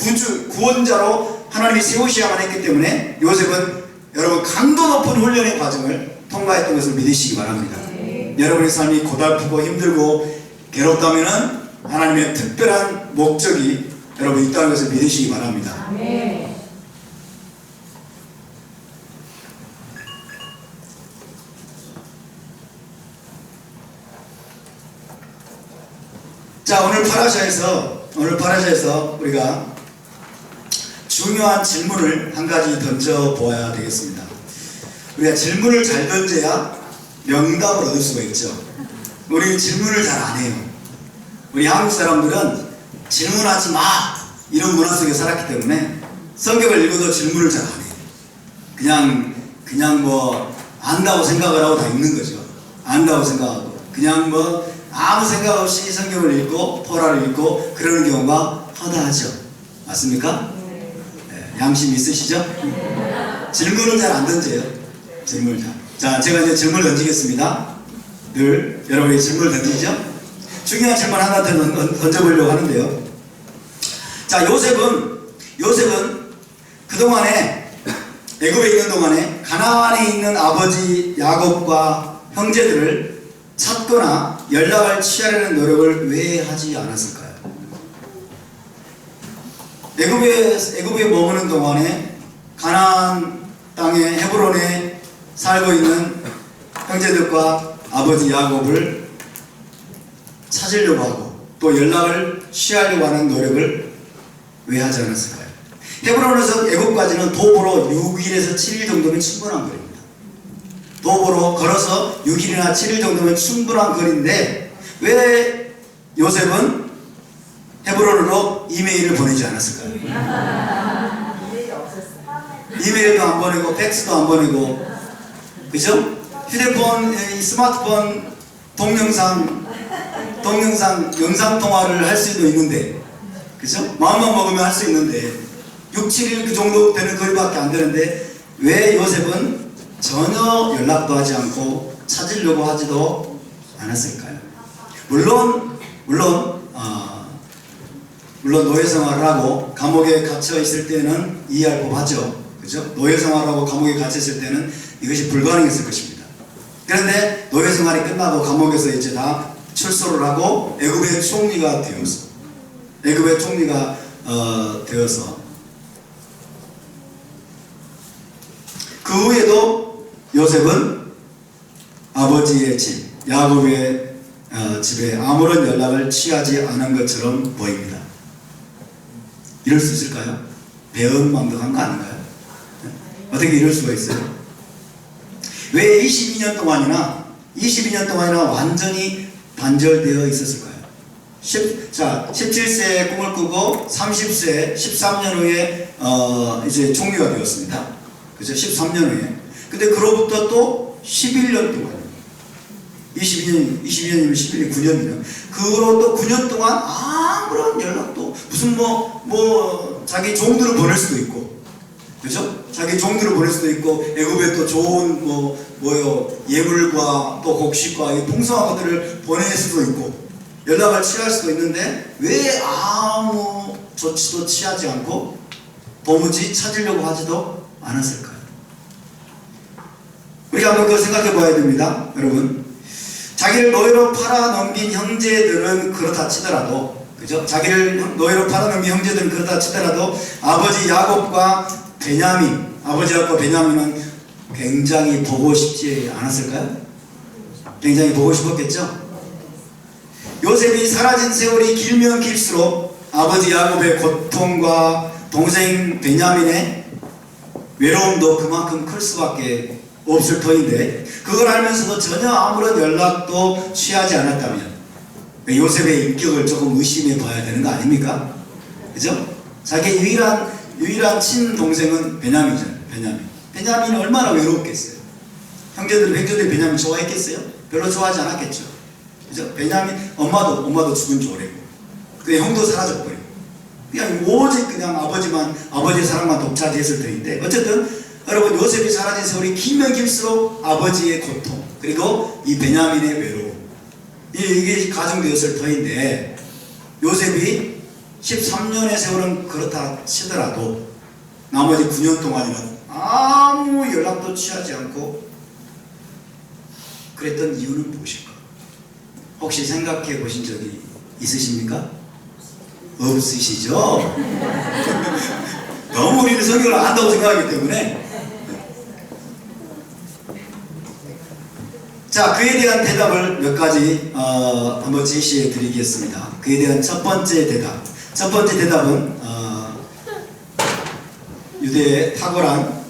구원자로 하나님이 세우셔야만 했기 때문에 요셉은 여러분 강도 높은 훈련의 과정을 통과했던 것을 믿으시기 바랍니다. 여러분의 삶이 고달프고 힘들고 괴롭다면은 하나님의 특별한 목적이 여러분 있다는 것을 믿으시기 바랍니다. 자, 오늘 파라샤에서 우리가 중요한 질문을 한 가지 던져 보아야 되겠습니다. 우리가 질문을 잘 던져야 명답을 얻을 수가 있죠. 우리는 질문을 잘 안 해요. 우리 한국 사람들은 질문하지 마! 이런 문화 속에 살았기 때문에 성경을 읽어도 질문을 잘 안 해요. 그냥 뭐 안다고 생각을 하고 다 읽는 거죠. 안다고 생각하고 그냥 뭐 아무 생각 없이 성경을 읽고 토라를 읽고 그러는 경우가 허다하죠. 맞습니까? 네, 양심 있으시죠? 질문을 잘 안 던져요. 질문을 잘. 자, 제가 이제 질문을 던지겠습니다. 늘 여러분이 질문을 던지죠? 중요한 질문 하나 던져보려고 하는데요. 자, 요셉은 그동안에 애굽에 있는 동안에 가나안에 있는 아버지 야곱과 형제들을 찾거나 연락을 취하려는 노력을 왜 하지 않았을까요? 애굽에 머무는 동안에 가나안 땅의 헤브론에 살고 있는 형제들과 아버지 야곱을 찾으려고 하고 또 연락을 취하려고 하는 노력을 왜 하지 않았을까요? 헤브론에서 애굽까지는 도보로 6일에서 7일 정도면 충분한 거리입니다. 도보로 걸어서 6일이나 7일 정도면 충분한 거리인데 왜 요셉은 헤브론으로 이메일을 보내지 않았을까요? 이메일도 안 보내고 팩스도 안 보내고, 그죠? 휴대폰, 스마트폰 동영상 영상통화를 할 수도 있는데, 그죠? 마음만 먹으면 할 수 있는데 6, 7일 그 정도 되는 거리밖에 안 되는데 왜 요셉은 전혀 연락도 하지 않고 찾으려고 하지도 않았을까요? 물론 노예 생활을 하고 감옥에 갇혀 있을 때는 이해할 법하죠. 그죠? 노예 생활하고 감옥에 갇혀 있을 때는 이것이 불가능했을 것입니다. 그런데 노예 생활이 끝나고 감옥에서 이제 다 출소를 하고 애굽의 총리가 되어서 그 후에도 요셉은 아버지의 집 야곱의 집에 아무런 연락을 취하지 않은 것처럼 보입니다. 이럴 수 있을까요? 배은망덕한 거 아닌가요? 어떻게 이럴 수가 있어요? 왜 22년 동안이나 완전히 단절되어 있었을까요? 17세에 꿈을 꾸고 30세, 13년 후에 이제 총리가 되었습니다. 그죠? 13년 후에. 근데 그로부터 또 11년 동안 22년이면 11년, 9년이면 그로 또 9년 동안 아무런 연락도 무슨 자기 종들을 보낼 수도 있고, 그죠? 자기 종들을 보낼 수도 있고 애굽에 또 좋은 예물과 또 곡식과 풍성한 것들을 보낼 수도 있고 연락을 취할 수도 있는데 왜 아무 조치도 취하지 않고 도무지 찾으려고 하지도 않았을까요? 우리가 한번 그걸 생각해 봐야 됩니다. 여러분, 자기를 노예로 팔아넘긴 형제들은 그렇다 치더라도, 그죠? 자기를 노예로 팔아넘긴 형제들은 그렇다 치더라도 아버지 야곱과 베냐민은 굉장히 보고 싶지 않았을까요? 굉장히 보고 싶었겠죠? 요셉이 사라진 세월이 길면 길수록 아버지 야곱의 고통과 동생 베냐민의 외로움도 그만큼 클 수밖에 없을 터인데 그걸 알면서도 전혀 아무런 연락도 취하지 않았다면 요셉의 인격을 조금 의심해 봐야 되는 거 아닙니까? 그죠? 자기 유일한 친동생은 베냐민이잖아요. 베냐민이 얼마나 외로웠겠어요? 형제들이 베냐민 좋아했겠어요? 별로 좋아하지 않았겠죠. 그죠? 베냐민 엄마도 죽은 지 오래고 그 형도 사라져버리고 그냥 오직 그냥 아버지의 사랑만 독차지했을 터인데 어쨌든 여러분 요셉이 사라진 세월이 길면 길수록 아버지의 고통 그리고 이 베냐민의 외로움 이게 가중되었을 터인데 요셉이 13년의 세월은 그렇다 치더라도 나머지 9년 동안이라도 아무 연락도 취하지 않고 그랬던 이유는 무엇일까? 혹시 생각해 보신 적이 있으십니까? 없으시죠? 너무 우리는 성경을 안다고 생각하기 때문에 자, 그에 대한 대답을 몇 가지 한번 제시해 드리겠습니다. 그에 대한 첫 번째 대답은 유대의 탁월한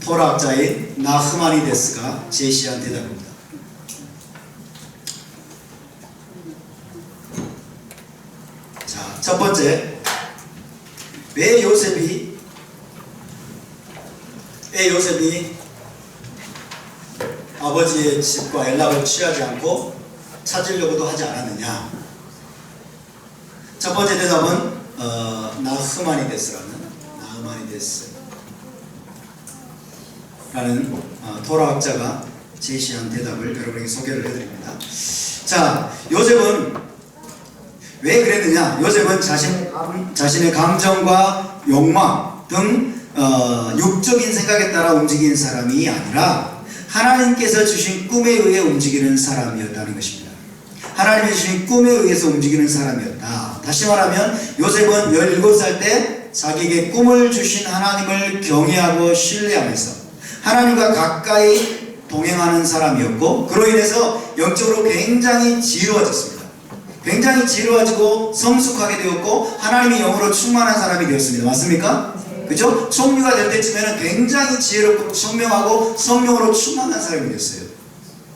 토라학자인 나흐마니데스가 제시한 대답입니다. 자, 첫 번째, 왜 요셉이 아버지의 집과 연락을 취하지 않고 찾으려고도 하지 않았느냐? 첫 번째 대답은 나흐마니데스라는 토라학자가 제시한 대답을 여러분에게 소개를 해드립니다. 자, 요셉은 왜 그랬느냐? 요셉은 자신의 감정과 욕망 등 육적인 생각에 따라 움직이는 사람이 아니라 하나님께서 주신 꿈에 의해 움직이는 사람이었다는 것입니다. 하나님이 주신 꿈에 의해서 움직이는 사람이었다. 다시 말하면 요셉은 17살 때 자기에게 꿈을 주신 하나님을 경외하고 신뢰하면서 하나님과 가까이 동행하는 사람이었고, 그로 인해서 영적으로 굉장히 지혜로워졌습니다. 굉장히 지혜로워지고 성숙하게 되었고 하나님의 영으로 충만한 사람이 되었습니다. 맞습니까? 그죠? 총리가 될 때쯤에는 굉장히 지혜롭고 청명하고 성령으로 충만한 사람이 되었어요.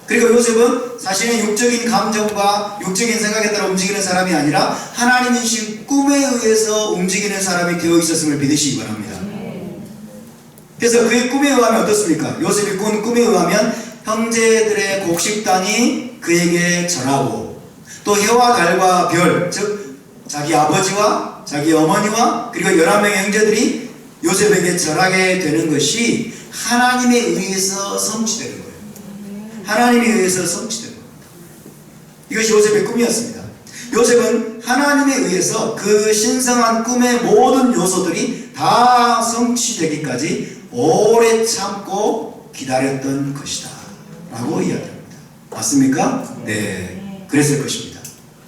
그리고 요셉은 자신의 육적인 감정과 육적인 생각에 따라 움직이는 사람이 아니라 하나님이 주신 꿈에 의해서 움직이는 사람이 되어 있었음을 믿으시기 바랍니다. 그래서 그의 꿈에 의하면 어떻습니까? 요셉이 꾼 꿈에 의하면 형제들의 곡식단이 그에게 절하고, 또 해와 달과 별, 즉 자기 아버지와 자기 어머니와 그리고 11명의 형제들이 요셉에게 절하게 되는 것이 하나님에 의해서 성취되는 거예요. 하나님에 의해서 성취되는 겁니다. 이것이 요셉의 꿈이었습니다. 요셉은 하나님에 의해서 그 신성한 꿈의 모든 요소들이 다 성취되기까지 오래 참고 기다렸던 것이다 라고 이야기합니다. 맞습니까? 네, 그랬을 것입니다.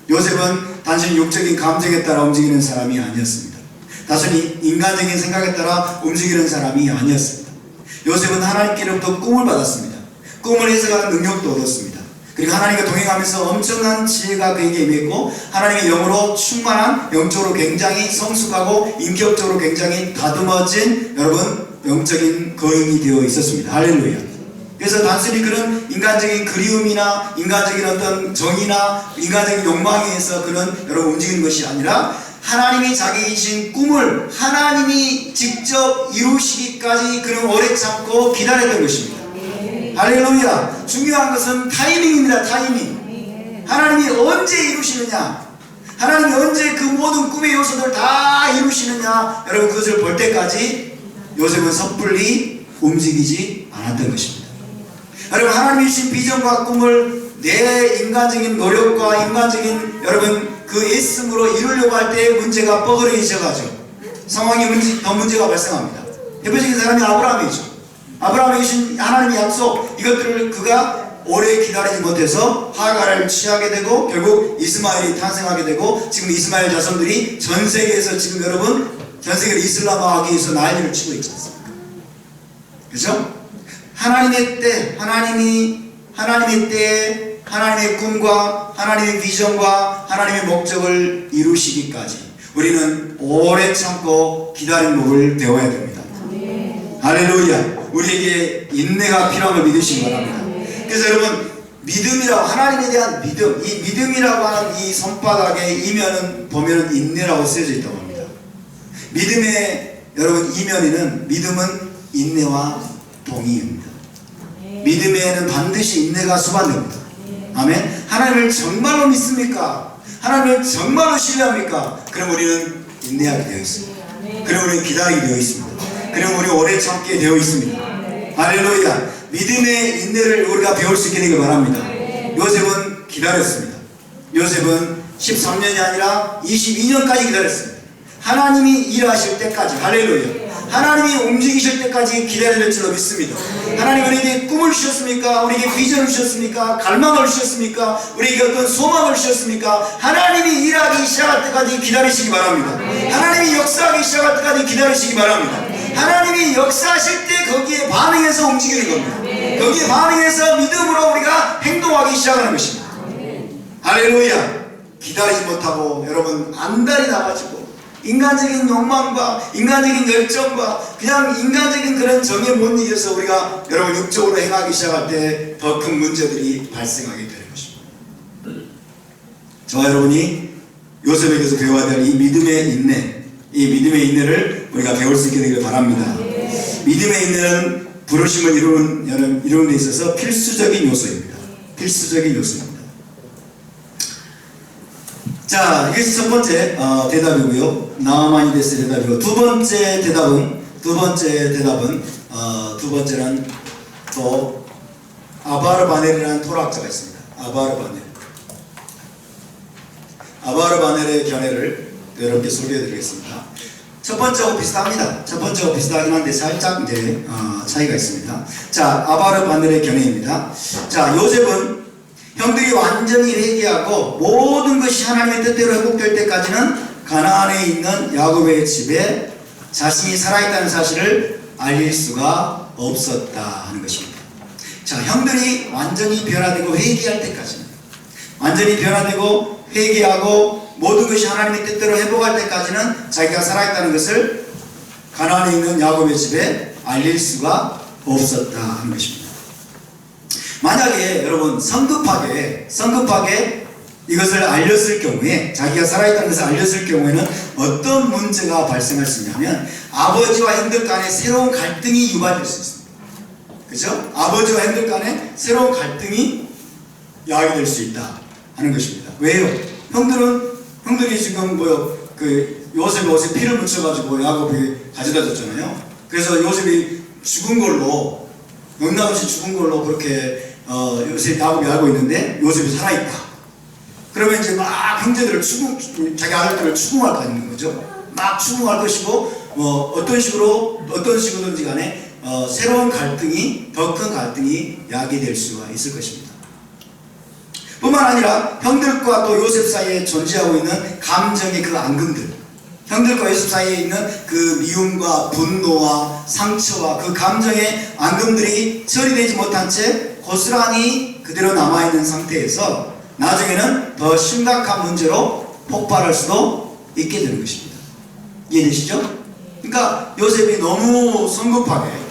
요셉은 단순히 육적인 감정에 따라 움직이는 사람이 아니었습니다. 단순히 인간적인 생각에 따라 움직이는 사람이 아니었습니다. 요셉은 하나님께로부터 꿈을 받았습니다. 꿈을 해석하는 능력도 얻었습니다. 그리고 하나님과 동행하면서 엄청난 지혜가 그에게 임했고, 하나님의 영으로 충만한, 영적으로 굉장히 성숙하고 인격적으로 굉장히 다듬어진 여러분 영적인 거인이 되어 있었습니다. 할렐루야. 그래서 단순히 그런 인간적인 그리움이나 인간적인 어떤 정의나 인간적인 욕망에 의해서 그런 여러분 움직이는 것이 아니라 하나님이 자기 주신 꿈을 하나님이 직접 이루시기까지 그는 오래 참고 기다렸던 것입니다. 할렐루야. 중요한 것은 타이밍입니다. 타이밍. 하나님이 언제 이루시느냐, 하나님이 언제 그 모든 꿈의 요소들을 다 이루시느냐, 여러분 그것을 볼 때까지 요셉은 섣불리 움직이지 않았던 것입니다. 여러분, 하나님이 주신 비전과 꿈을 내 인간적인 노력과 인간적인 여러분 그 애씀으로 이루려고 할 때 문제가 뻐그러지셔가지고 상황이 더 문제가 발생합니다. 대표적인 사람이 아브라함이죠. 아브라함에게 주신 하나님의 약속, 이것들을 그가 오래 기다리지 못해서 하갈을 취하게 되고 결국 이스마엘이 탄생하게 되고, 지금 이스마엘 자손들이 전 세계에서 지금 여러분 전 세계를 이슬람화하기 위해서 난리를 치고 있지 않습니까? 그렇죠? 하나님의 때, 하나님의 때에 하나님의 꿈과 하나님의 비전과 하나님의 목적을 이루시기까지 우리는 오래 참고 기다린 법을 배워야 됩니다. 할렐루야. 우리에게 인내가 필요한 걸 믿으시기 바랍니다. 그래서 여러분, 믿음이라고, 하나님에 대한 믿음, 이 믿음이라고 하는 이 손바닥에 이면은 보면은 인내라고 쓰여져 있다고 합니다. 믿음의 여러분 이면에는, 믿음은 인내와 동의입니다. 믿음에는 반드시 인내가 수반됩니다. 아멘. 하나님을 정말로 믿습니까? 하나님을 정말로 신뢰합니까? 그럼 우리는 인내하게 되어 있습니다. 그럼 우리는 기다리게 되어 있습니다. 그럼 우리 오래 참게 되어 있습니다. 할렐루야. 믿음의 인내를 우리가 배울 수 있게 되길 바랍니다. 요셉은 기다렸습니다. 요셉은 13년이 아니라 22년까지 기다렸습니다. 하나님이 일하실 때까지. 할렐루야. 하나님이 움직이실 때까지 기다릴 줄로 믿습니다. 하나님 우리에게 꿈을 주셨습니까? 우리에게 비전을 주셨습니까? 갈망을 주셨습니까? 우리에게 어떤 소망을 주셨습니까? 하나님이 일하기 시작할 때까지 기다리시기 바랍니다. 하나님이 역사하기 시작할 때까지 기다리시기 바랍니다. 하나님이 역사하실 때 거기에 반응해서 움직이는 겁니다. 거기에 반응해서 믿음으로 우리가 행동하기 시작하는 것입니다. 할렐루야. 기다리지 못하고 여러분 안달이 나가지고 인간적인 욕망과 인간적인 열정과 그냥 인간적인 그런 정에 못 이겨서 우리가 여러분 육적으로 행하기 시작할 때 더 큰 문제들이 발생하게 되는 것입니다. 저와 여러분이 요셉에게서 배워야 될 이 믿음의 인내, 이 믿음의 인내를 우리가 배울 수 있게 되길 바랍니다. 믿음의 인내는 부르심을 이루는 데 있어서 필수적인 요소입니다. 필수적인 요소입니다. 자, 이것이 첫 번째 대답이고요. 나아마니데스의 대답이고, 두 번째 대답은 또 아바르바넬이라는 토라학자가 있습니다. 아바르바넬의 견해를 여러분께 소개해드리겠습니다. 첫 번째하고 비슷합니다. 첫 번째하고 비슷하긴 한데 살짝 이제 차이가 있습니다. 자, 아바르바넬의 견해입니다. 자, 요셉은 형들이 완전히 회개하고 모든 것이 하나님의 뜻대로 회복될 때까지는 가나안에 있는 야곱의 집에 자신이 살아있다는 사실을 알릴 수가 없었다 하는 것입니다. 자, 형들이 완전히 변화되고 회개할 때까지는, 완전히 변화되고 회개하고 모든 것이 하나님의 뜻대로 회복할 때까지는 자기가 살아있다는 것을 가나안에 있는 야곱의 집에 알릴 수가 없었다 하는 것입니다. 만약에 여러분 성급하게 이것을 알렸을 경우에, 자기가 살아있다는 것을 알렸을 경우에는 어떤 문제가 발생할 수 있냐면 아버지와 형들 간에 새로운 갈등이 유발될 수 있습니다. 그죠? 아버지와 형들 간에 새로운 갈등이 야기될 수 있다 하는 것입니다. 왜요? 형들이 지금 요셉이 피를 묻혀가지고 야곱이 가져다 줬잖아요. 그래서 요셉이 죽은 걸로, 영락없이 죽은 걸로 그렇게 야곱이 알고 있는데 요셉이 살아있다. 그러면 이제 막 형제들을 자기 아들들을 추궁할 거 아닌 거죠. 막 추궁할 것이고, 어떤 식으로든지 간에 새로운 갈등이, 더 큰 갈등이 야기될 수가 있을 것입니다. 뿐만 아니라 형들과 또 요셉 사이에 존재하고 있는 감정의 그 앙금들, 형들과 요셉 사이에 있는 그 미움과 분노와 상처와 그 감정의 앙금들이 처리되지 못한 채 고스란히 그대로 남아있는 상태에서 나중에는 더 심각한 문제로 폭발할 수도 있게 되는 것입니다. 이해되시죠? 그러니까 요셉이 너무 성급하게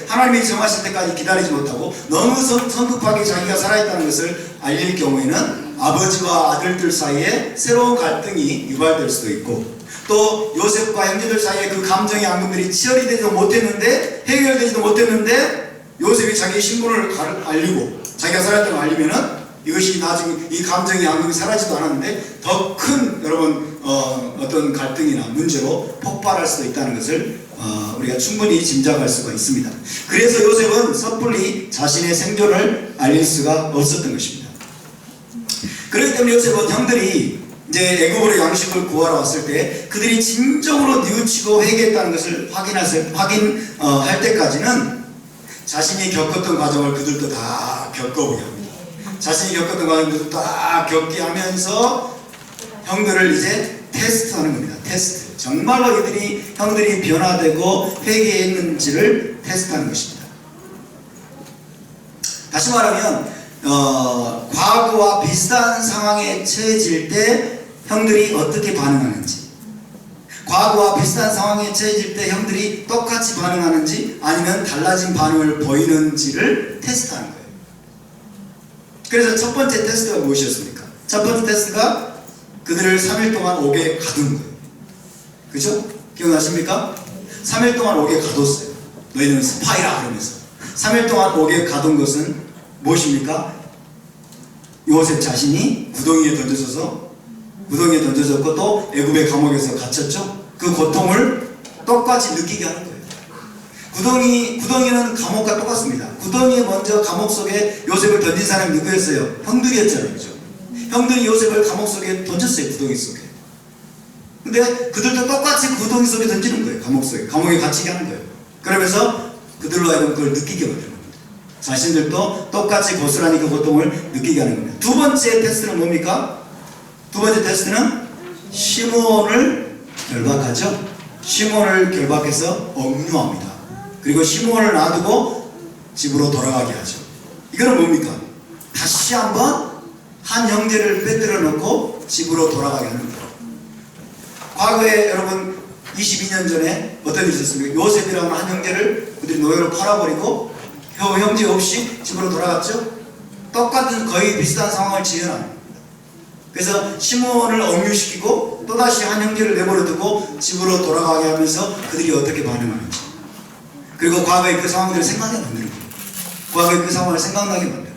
하나님이 정하실 때까지 기다리지 못하고 너무 성급하게 자기가 살아있다는 것을 알릴 경우에는 아버지와 아들들 사이에 새로운 갈등이 유발될 수도 있고, 또 요셉과 형제들 사이에 그 감정의 앙금들이 처리되지도 못했는데, 해결되지도 못했는데 요셉이 자기의 신분을 알리고 자기가 살아있다는 걸 알리면은 이것이 나중에 이 감정의 앙금이 사라지도 않았는데 더 큰 여러분 어떤 갈등이나 문제로 폭발할 수도 있다는 것을 우리가 충분히 짐작할 수가 있습니다. 그래서 요셉은 섣불리 자신의 생존을 알릴 수가 없었던 것입니다. 그렇기 때문에 요셉은 형들이 이제 애굽으로 양식을 구하러 왔을 때 그들이 진정으로 뉘우치고 회개했다는 것을 확인할 때까지는 자신이 겪었던 과정을 그들도 다 겪어보게 합니다. 자신이 겪었던 과정을 다 겪게 하면서 형들을 이제 테스트하는 겁니다. 테스트. 정말로 형들이 변화되고 회개했는지를 테스트하는 것입니다. 다시 말하면 과거와 비슷한 상황에 처해질 때 형들이 어떻게 반응하는지, 과거와 비슷한 상황에 처해질 때 형들이 똑같이 반응하는지 아니면 달라진 반응을 보이는지를 테스트하는 거예요. 그래서 첫 번째 테스트가 무엇이었습니까? 첫 번째 테스트가 그들을 3일 동안 옥에 가둔 거예요. 그죠? 기억나십니까? 3일 동안 옥에 가뒀어요. 너희는 스파이라 그러면서 3일 동안 옥에 가둔 것은 무엇입니까? 요셉 자신이 구덩이에 던져졌고 또 애굽의 감옥에서 갇혔죠. 그 고통을 똑같이 느끼게 하는 거예요. 구덩이는 감옥과 똑같습니다. 구덩이에 먼저 감옥 속에 요셉을 던진 사람이 누구였어요? 형들이었잖아요. 그죠? 형들이 요셉을 감옥 속에 던졌어요. 구덩이 속에. 근데 그들도 똑같이 구덩이 속에 던지는 거예요. 감옥에 갇히게 하는 거예요. 그러면서 그들로 하여금 그걸 느끼게 만드는 겁니다. 자신들도 똑같이 고스란히 그 고통을 느끼게 하는 겁니다. 두 번째 테스트는 뭡니까? 두 번째 테스트는 시므온을 결박하죠. 시므온을 결박해서 억류합니다. 그리고 시므온을 놔두고 집으로 돌아가게 하죠. 이거는 뭡니까? 다시 한번 한 형제를 빼뜨려 놓고 집으로 돌아가게 하는 거예요. 과거에 여러분 22년 전에 어떤 일이 있었습니까? 요셉이라는 한 형제를 그들이 노예로 팔아버리고 형제 없이 집으로 돌아갔죠? 똑같은 거의 비슷한 상황을 지어놔요. 그래서 시므온을 억류시키고 또다시 한 형제를 내버려 두고 집으로 돌아가게 하면서 그들이 어떻게 반응하는지, 그리고 과거의 그 상황들을 생각나게 만드는 거예요. 과거의 그 상황을 생각나게 만드는,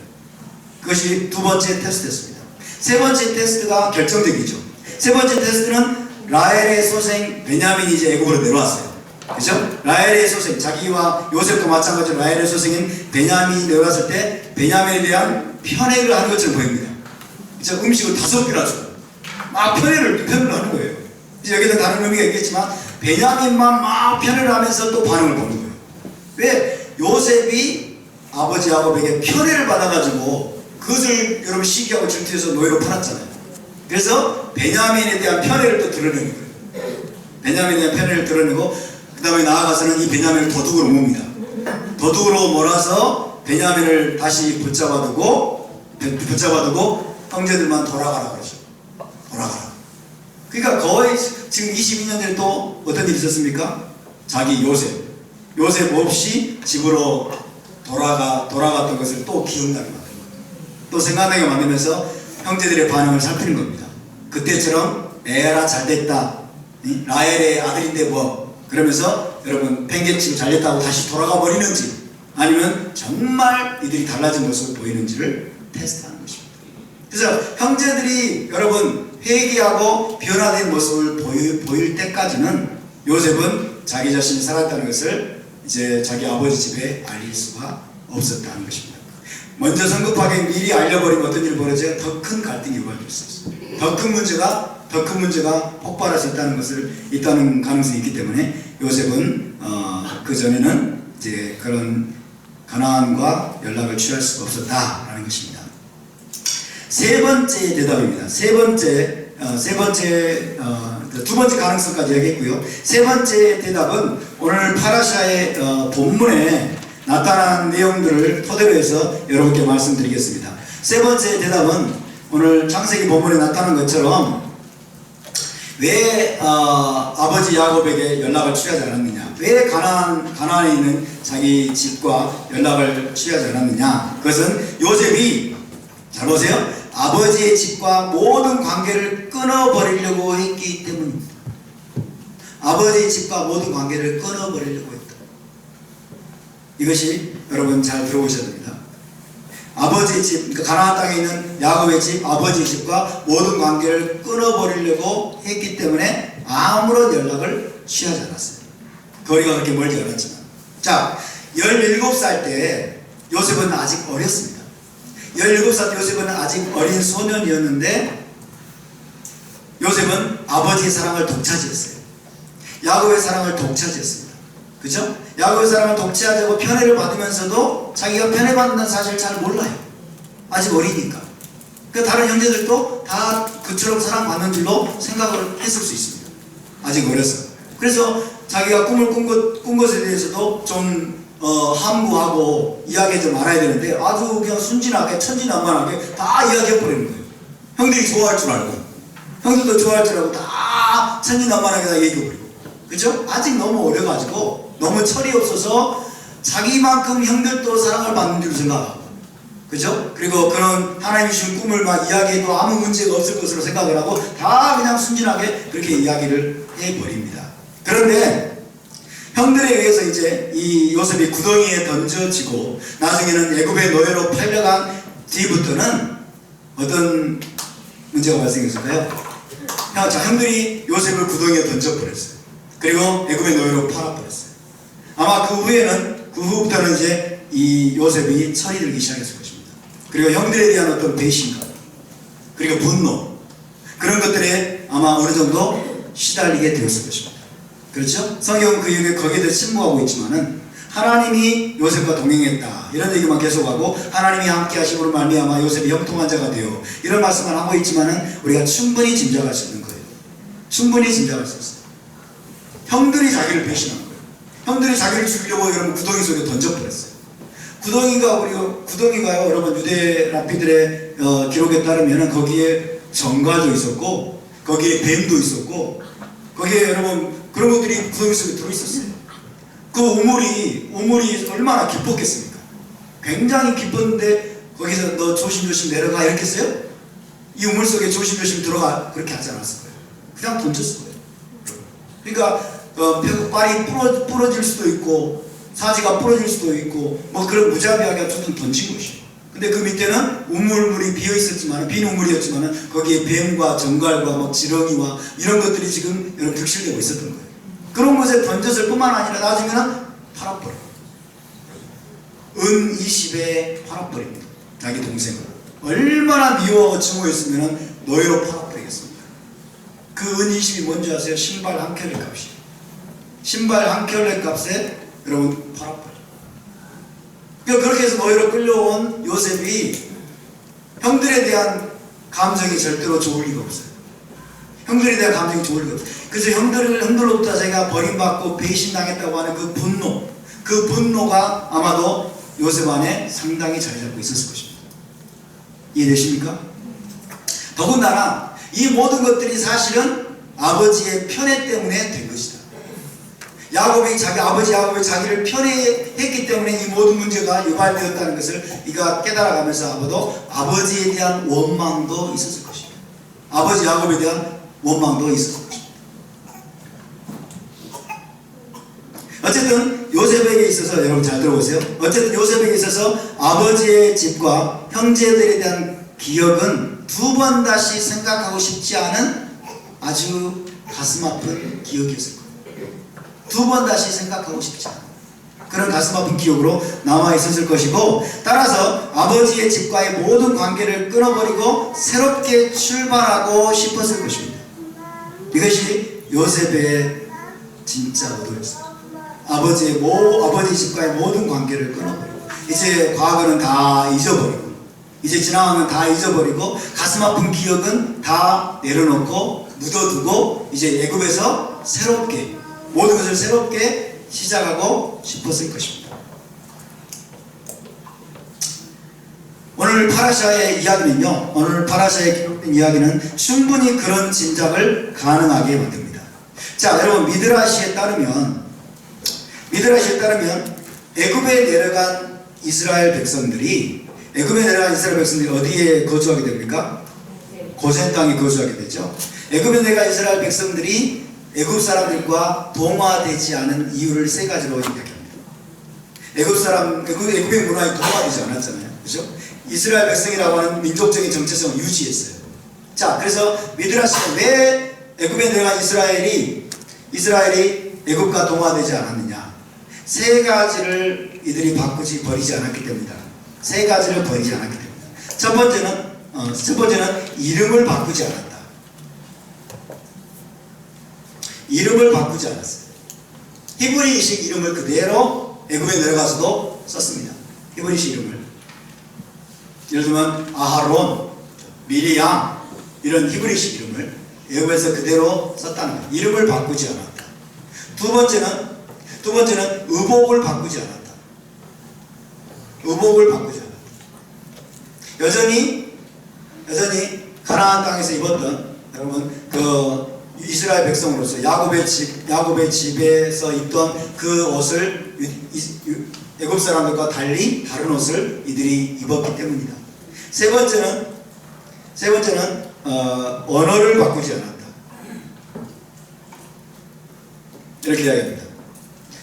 그것이 두 번째 테스트였습니다. 세 번째 테스트가 결정적이죠. 세 번째 테스트는 라헬의 소생 베냐민이 이제 애굽으로 내려왔어요. 그죠? 라헬의 소생, 자기와 요셉도 마찬가지로 라헬의 소생인 베냐민이 내려갔을 때 베냐민에 대한 편애를 하는 것처럼 보입니다. 그죠? 음식을 5개나 주고 막 편애를 하는 거예요. 여기서 다른 의미가 있겠지만 베냐민만 막 편애를 하면서 또 반응을 보는 거예요. 왜? 요셉이 아버지 야곱에게 편애를 받아가지고 그것을 여러분 시기하고 질투해서 노예로 팔았잖아요. 그래서 베냐민에 대한 편애를 또 드러내는 거예요. 베냐민에 대한 편애를 드러내고 그 다음에 나아가서는 이 베냐민을 도둑으로 몹니다. 도둑으로 몰아서 베냐민을 다시 붙잡아두고 형제들만 돌아가라 그러죠. 돌아가라. 그러니까 거의 지금 22년 전에 또 어떤 일이 있었습니까? 자기 요셉 없이 집으로 돌아갔던 것을 또 기억나게 만든 거예요. 또 생각나게 만들면서 형제들의 반응을 살피는 겁니다. 그때처럼 에라 잘됐다, 라헬의 아들인데 뭐 그러면서 여러분 팽개치고 잘됐다고 다시 돌아가 버리는지 아니면 정말 이들이 달라진 모습을 보이는지를 테스트하는 것입니다. 그래서 형제들이 여러분 회개하고 변화된 모습을 보일 때까지는 요셉은 자기 자신이 살았다는 것을 이제 자기 아버지 집에 알릴 수가 없었다는 것입니다. 먼저 성급하게 미리 알려버리면 어떤 일이 벌어져요? 더 큰 갈등이 유발될 수 있어요. 더 큰 문제가 폭발할 수 있다는 가능성이 있기 때문에 요셉은 그 전에는 이제 그런 가나안과 연락을 취할 수가 없었다라는 것입니다. 세 번째 대답입니다. 두 번째 가능성까지 얘기했고요. 세 번째 대답은 오늘 파라샤의 본문에 나타난 내용들을 토대로 해서 여러분께 말씀드리겠습니다. 세 번째 대답은 오늘 창세기 본문에 나타난 것처럼 왜 아버지 야곱에게 연락을 취하지 않았느냐, 왜 가나안에 있는 자기 집과 연락을 취하지 않았느냐, 그것은 요셉이 잘 보세요. 아버지의 집과 모든 관계를 끊어버리려고 했기 때문입니다. 아버지의 집과 모든 관계를 끊어버리려고 했다. 이것이 여러분 잘 들어보셔야 됩니다. 아버지의 집, 그러니까 가나안 땅에 있는 야곱의 집, 아버지의 집과 모든 관계를 끊어버리려고 했기 때문에 아무런 연락을 취하지 않았어요. 거리가 그렇게 멀지 않았지만. 자, 17살 때 요셉은 아직 어렸습니다. 17살 때 요셉은 아직 어린 소년이었는데 요셉은 아버지의 사랑을 독차지했어요. 야곱의 사랑을 독차지했습니다. 그죠? 야곱의 사랑을 독차지하고 편애를 받으면서도 자기가 편애받는다는 사실을 잘 몰라요. 아직 어리니까. 그 다른 형제들도 다 그처럼 사랑받는 줄로 생각을 했을 수 있습니다. 아직 어려서. 그래서 자기가 꿈을 꾼 것에 대해서도 좀 함구하고 이야기하지 말아야 되는데 아주 그냥 순진하게 천진난만하게 다 이야기해버리는 거예요. 형들이 좋아할 줄 알고 형들도 좋아할 줄 알고 다 천진난만하게 다 얘기해버리고. 그죠? 아직 너무 어려가지고 너무 철이 없어서 자기만큼 형들도 사랑을 받는 줄 생각하고, 그죠? 그리고 그런 하나님이 주신 꿈을 막 이야기해도 아무 문제가 없을 것으로 생각을 하고 다 그냥 순진하게 그렇게 이야기를 해버립니다. 그런데 형들에 의해서 이제 이 요셉이 구덩이에 던져지고 나중에는 애굽의 노예로 팔려간 뒤부터는 어떤 문제가 발생했을까요? 형들이 요셉을 구덩이에 던져버렸어요. 그리고 애굽의 노예로 팔아버렸어요. 아마 그 후부터는 이제 이 요셉이 철이 들기 시작했을 것입니다. 그리고 형들에 대한 어떤 배신감, 그리고 분노, 그런 것들에 아마 어느 정도 시달리게 되었을 것입니다. 그렇죠? 성경은 그 이후에 거기에 대해 침묵하고 있지만은 하나님이 요셉과 동행했다 이런 얘기만 계속하고 하나님이 함께 하심으로 말미암아 요셉이 형통한 자가 되어 이런 말씀을 하고 있지만은 우리가 충분히 짐작할 수 있는 거예요. 충분히 짐작할 수 있어요. 형들이 자기를 배신한 거예요. 형들이 자기를 죽이려고 여러분 구덩이 속에 던져버렸어요. 구덩이가요 여러분 유대 랍비들의 기록에 따르면은 거기에 정갈도 있었고 거기에 뱀도 있었고 거기에 여러분 그런 것들이 구덩이 속에 들어있었어요. 그 우물이 얼마나 깊었겠습니까? 굉장히 깊었는데 거기서 너 조심조심 내려가 이렇게 했어요? 이 우물 속에 조심조심 들어가 그렇게 하지 않았을 거예요. 그냥 던졌을 거예요. 그러니까 뼈발이 부러질 수도 있고 사지가 부러질 수도 있고 뭐 그런 무자비하게 어쨌든 던진 것이에요. 근데 그 밑에는 우물물이 비어 있었지만 빈 우물이었지만 거기에 뱀과 정갈과 막 지렁이와 이런 것들이 지금 여러분 득실되고 있었던 거예요. 그런 곳에 던졌을 뿐만 아니라 나중에는 팔아버려. 은 20에 팔아버립니다. 자기 동생을. 얼마나 미워하고 증오했으면 노예로 팔아버리겠습니까? 그 은 20이 뭔지 아세요? 신발 한 켤레 값이에요. 신발 한 켤레 값에 여러분 팔아버려. 그러니까 그렇게 해서 노예로 끌려온 요셉이 형들에 대한 감정이 절대로 좋을 리가 없어요. 형들에 대한 감정이 좋을 리가 없어요. 그래서 형들로부터 제가 버림받고 배신당했다고 하는 그 분노가 아마도 요셉 안에 상당히 자리 잡고 있었을 것입니다. 이해되십니까? 더군다나 이 모든 것들이 사실은 아버지의 편애 때문에 된 것이다. 야곱이 아버지 야곱이 자기를 편애했기 때문에 이 모든 문제가 유발되었다는 것을 이가 깨달아가면서 아버지에 대한 원망도 있었을 것입니다. 아버지 야곱에 대한 원망도 있었을 것입니다. 어쨌든 요셉에게 있어서 여러분 잘 들어보세요. 어쨌든 요셉에게 있어서 아버지의 집과 형제들에 대한 기억은 두 번 다시 생각하고 싶지 않은 아주 가슴 아픈 기억이었을 거예요. 두 번 다시 생각하고 싶지 않은 그런 가슴 아픈 기억으로 남아 있었을 것이고, 따라서 아버지의 집과의 모든 관계를 끊어버리고 새롭게 출발하고 싶었을 것입니다. 이것이 요셉의 진짜 의도였어요. 아버지 집과의 모든 관계를 끊어버리고, 이제 과거는 다 잊어버리고, 이제 지나가면 다 잊어버리고, 가슴 아픈 기억은 다 내려놓고 묻어두고, 이제 애굽에서 새롭게 모든 것을 새롭게 시작하고 싶었을 것입니다. 오늘 파라샤의 이야기는요, 오늘 파라샤에 기록된 이야기는 충분히 그런 짐작을 가능하게 만듭니다. 자, 여러분, 미드라시에 따르면 애굽에 내려간 이스라엘 백성들이 어디에 거주하게 됩니까? 고센 땅에 거주하게 되죠. 애굽에 내려간 이스라엘 백성들이 애굽 사람들과 동화되지 않은 이유를 세 가지로 이야기합니다. 애굽의 문화에 동화되지 않았잖아요. 그렇죠? 이스라엘 백성이라고 하는 민족적인 정체성을 유지했어요. 자, 그래서 미드라시는 왜 애굽에 내려간 이스라엘이 애굽과 동화되지 않았느냐? 세 가지를 이들이 버리지 않았기 때문이다. 세 가지를 버리지 않았기 때문이다. 첫 번째는 이름을 바꾸지 않았다. 이름을 바꾸지 않았어요. 히브리식 이름을 그대로 애굽에 내려가서도 썼습니다. 히브리식 이름을. 예를 들면 아하론, 미리암 이런 히브리식 이름을 애굽에서 그대로 썼다는 거예요. 이름을 바꾸지 않았다. 두 번째는 의복을 바꾸지 않았다. 의복을 바꾸지 않았다. 여전히 가나안 땅에서 입었던, 여러분, 그 이스라엘 백성으로서 야곱의 집에서 입던 그 옷을 애굽 사람들과 달리 다른 옷을 이들이 입었기 때문이다. 세 번째는 언어를 바꾸지 않았다. 이렇게 이야기합니다.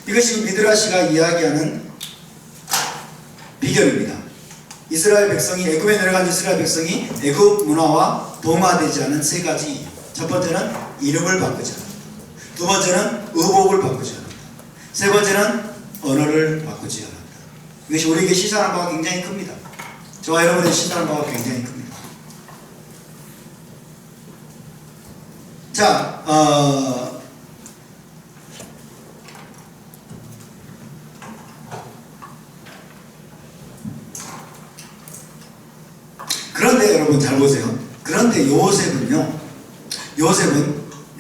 이것이 미드라시가 이야기하는 비결입니다. 애굽에 내려간 이스라엘 백성이 애굽 문화와 동화되지 않은 세 가지 이유. 첫 번째는 이름을 바꾸지 않았다. 두 번째는 의복을 바꾸지 않았다. 세 번째는 언어를 바꾸지 않았다. 이것이 우리에게 시사하는 바가 굉장히 큽니다. 저와 여러분의 시사하는 바가 굉장히 큽니다. 자, 그런데 여러분 잘 보세요. 그런데 요셉은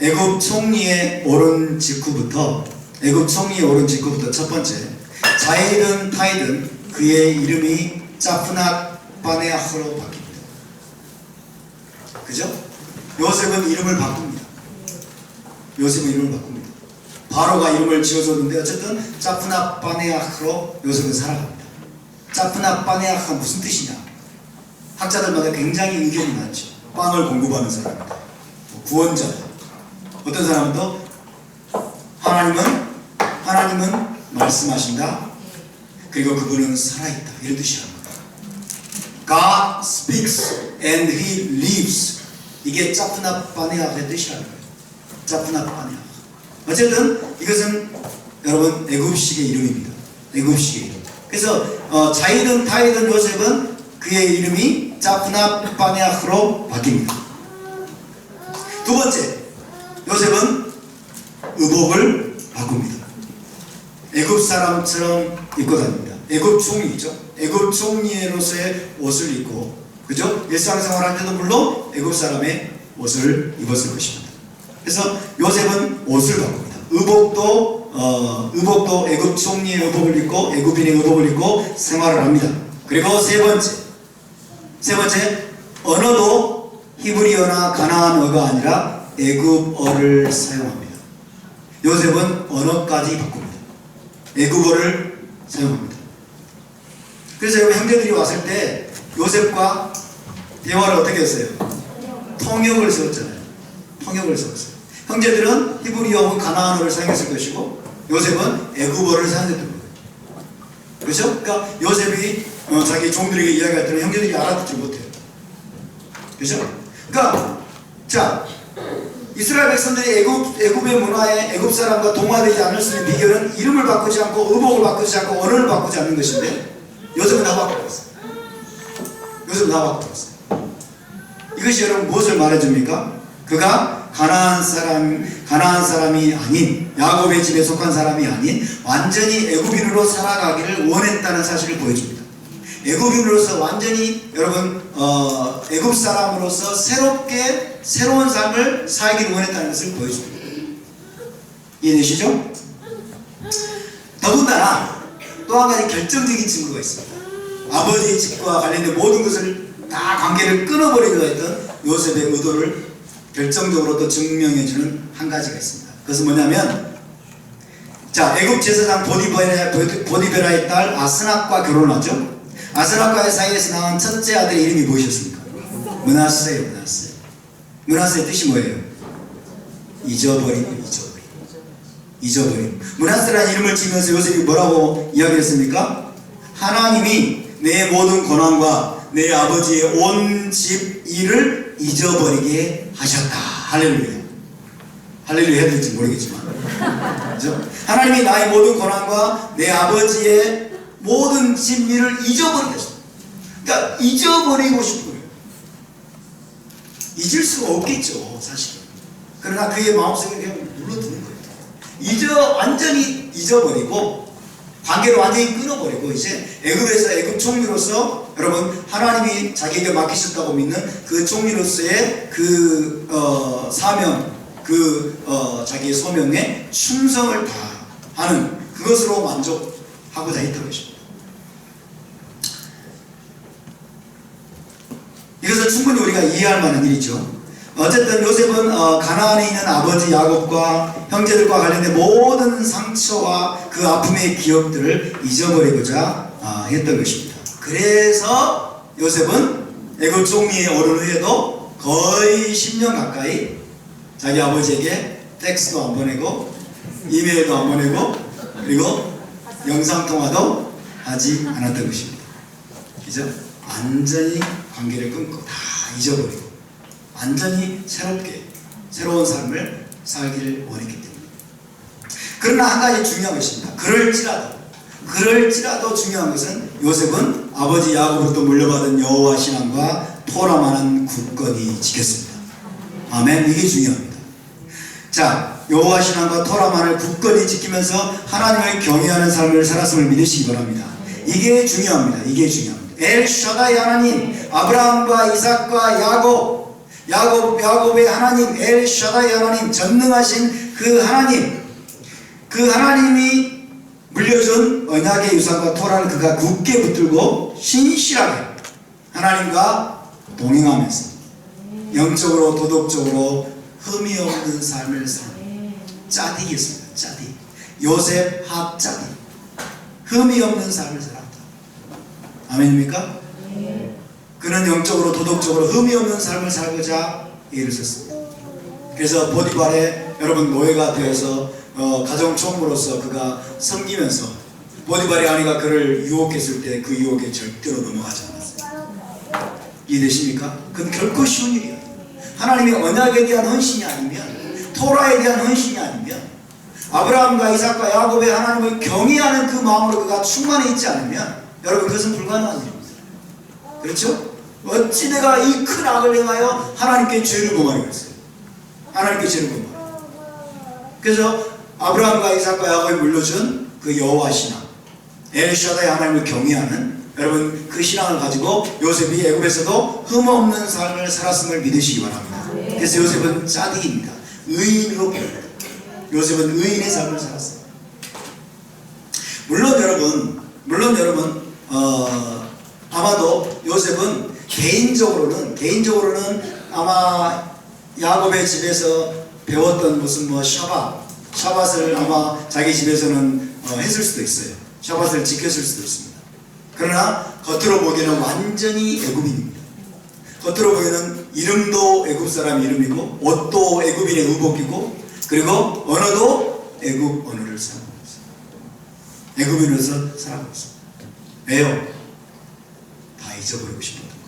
애굽 총리에 오른 직후부터 첫 번째, 자이든 타이든 그의 이름이 짜프낫 바네아흐로 바뀝니다. 그죠? 요셉은 이름을 바꿉니다. 바로가 이름을 지어줬는데 어쨌든 짜프낫 바네아흐로 요셉은 살아갑니다. 짜프낫 바네아흐가 무슨 뜻이냐? 학자들마다 굉장히 의견이 많죠. 빵을 공급하는 사람이다. 구원자다. 어떤 사람은 또 하나님은 말씀하신다. 그리고 그분은 살아있다. 이런 뜻이랍니다. God speaks and He lives. 이게 짜프낫 바네아흐의 뜻이라는 거예요. 짜프낫 바네아흐. 어쨌든 이것은 여러분 애굽식의 이름입니다. 애굽식의 이름. 그래서 자이든 타이든 요셉은 그의 이름이 자프나 파네아흐로 바뀝니다. 두 번째, 요셉은 의복을 바꿉니다. 애굽 사람처럼 입고 다닙니다. 애굽 총리죠. 애굽 총리로서의 옷을 입고, 그죠? 일상생활할 때도 물론 애굽 사람의 옷을 입었을 것입니다. 그래서 요셉은 옷을 바꿉니다. 의복도 애굽 총리의 의복을 입고 애굽인의 의복을 입고 생활을 합니다. 그리고 세 번째, 언어도 히브리어나 가나안어가 아니라 애굽어를 사용합니다. 요셉은 언어까지 바꿉니다. 애굽어를 사용합니다. 그래서 여러분 형제들이 왔을 때 요셉과 대화를 어떻게 했어요? 통역을 썼잖아요. 통역을 썼어요. 형제들은 히브리어 가나안어를 사용했을 것이고 요셉은 애굽어를 사용했던 거예요. 그렇죠? 그러니까 요셉이 자기 종들에게 이야기할 때는 형제들이 알아듣지 못해요. 그렇죠? 그러니까 자, 이스라엘 백성들이 애굽의 문화에 애굽 사람과 동화되지 않을 수 있는 비결은 이름을 바꾸지 않고 의복을 바꾸지 않고 언어를 바꾸지 않는 것인데 요셉은 다 바꾸었어요. 요셉은 다 바꾸었어요. 이것이 여러분 무엇을 말해줍니까? 그가 가나안 사람이 아닌, 야곱의 집에 속한 사람이 아닌 완전히 애굽인으로 살아가기를 원했다는 사실을 보여줍니다. 애굽인으로서 완전히 여러분 애굽 사람으로서 새로운 삶을 살기를 원했다는 것을 보여줍니다. 이해되시죠? 더군다나 또 한 가지 결정적인 증거가 있습니다. 아버지의 집과 관련된 모든 것을 다 관계를 끊어버리려 했던 요셉의 의도를 결정적으로 또 증명해주는 한 가지가 있습니다. 그것은 뭐냐면, 자, 애굽 제사장 보디베라의 딸 아스낙과 결혼하죠. 아스낙과의 사이에서 나온 첫째 아들의 이름이 무엇이었습니까? 므낫세예요. 므낫세의 뜻이 뭐예요? 잊어버림. 므낫세라는 이름을 지으면서 요셉이 뭐라고 이야기했습니까? 하나님이 내 모든 고난과 내 아버지의 온 집 일을 잊어버리게 하셨다. 할렐루야. 할렐루야 해야 될지 모르겠지만, 그렇죠? 하나님이 나의 모든 고난과 내 아버지의 모든 집 일을 잊어버리게 하셨다. 그러니까 잊어버리고 싶은 거예요. 잊을 수가 없겠죠, 사실은. 그러나 그의 마음속에 그냥 눌러드는 거예요. 완전히 잊어버리고 관계를 완전히 끊어버리고 이제 애굽에서 애굽 총리로서 여러분 하나님이 자기에게 맡기셨다고 믿는 그 총리로서의 그 사명, 자기의 소명에 충성을 다하는 그것으로 만족하고자 했던 것입니다. 이것은 충분히 우리가 이해할 만한 일이죠. 어쨌든 요셉은 가나안에 있는 아버지 야곱과 형제들과 관련된 모든 상처와 그 아픔의 기억들을 잊어버리고자 했던 것입니다. 그래서 요셉은 애굽 총리의 어른 후에도 거의 10년 가까이 자기 아버지에게 텍스도 안 보내고 이메일도 안 보내고 그리고 영상통화도 하지 않았던 것입니다. 그죠? 완전히 관계를 끊고 다 잊어버리고 완전히 새로운 삶을 살기를 원했기 때문에. 그러나 한 가지 중요한 것입니다. 그럴지라도 중요한 것은 요셉은 아버지 야곱으로부터 물려받은 여호와 신앙과 토라만은 굳건히 지켰습니다. 아멘. 이게 중요합니다. 자, 여호와 신앙과 토라만을 굳건히 지키면서 하나님을 경외하는 삶을 살았음을 믿으시기 바랍니다. 이게 중요합니다. 엘샤다이 하나님, 아브라함과 이삭과 야곱의 하나님, 엘샤다이 하나님, 전능하신 그 하나님이 물려준 언약의 유산과 토라를 그가 굳게 붙들고 신실하게 하나님과 동행하면서 영적으로 도덕적으로 흠이 없는 삶을 사는 짜디겠습니다. 요셉 합짜디, 흠이 없는 삶을 살았다. 아멘입니까? 그는 영적으로 도덕적으로 흠이 없는 삶을 살고자 애를 썼습니다. 그래서 보디발의 여러분 노예가 되어서 가정 총무로서 그가 섬기면서 보디발의 아내가 그를 유혹했을 때 그 유혹에 절대로 넘어가지 않았어요. 이해되십니까? 그건 결코 쉬운 일이 아니에요. 하나님의 언약에 대한 헌신이 아니면, 토라에 대한 헌신이 아니면 아브라함과 이삭과 야곱의 하나님을 경외하는 그 마음으로 그가 충만해 있지 않으면 여러분 그것은 불가능한 일입니다. 그렇죠? 어찌 내가 이 큰 악을 행하여 하나님께 죄를 범하겠어요. 하나님께 죄를 범하겠어요. 그래서 아브라함과 이삭과 야곱이 물려준 그 여호와 신앙, 엘샤다의 하나님을 경외하는 여러분 그 신앙을 가지고 요셉이 애굽에서도 흠없는 삶을 살았음을 믿으시기 바랍니다. 그래서 요셉은 짜디입니다. 의인으로 보입니다. 요셉은 의인의 삶을 살았어요. 물론 여러분 아마도 요셉은 개인적으로는 아마 야곱의 집에서 배웠던 무슨 샤밧을 아마 자기 집에서는 했을 수도 있어요. 샤밧을 지켰을 수도 있습니다. 그러나 겉으로 보기에는 완전히 애굽인입니다. 겉으로 보기에는 이름도 애굽 사람 이름이고 옷도 애굽인의 의복이고 그리고 언어도 애굽 언어를 사용하고 있습니다. 애굽인으로서 살아가고 있습니다. 왜요? 다 잊어버리고 싶었던 거예요.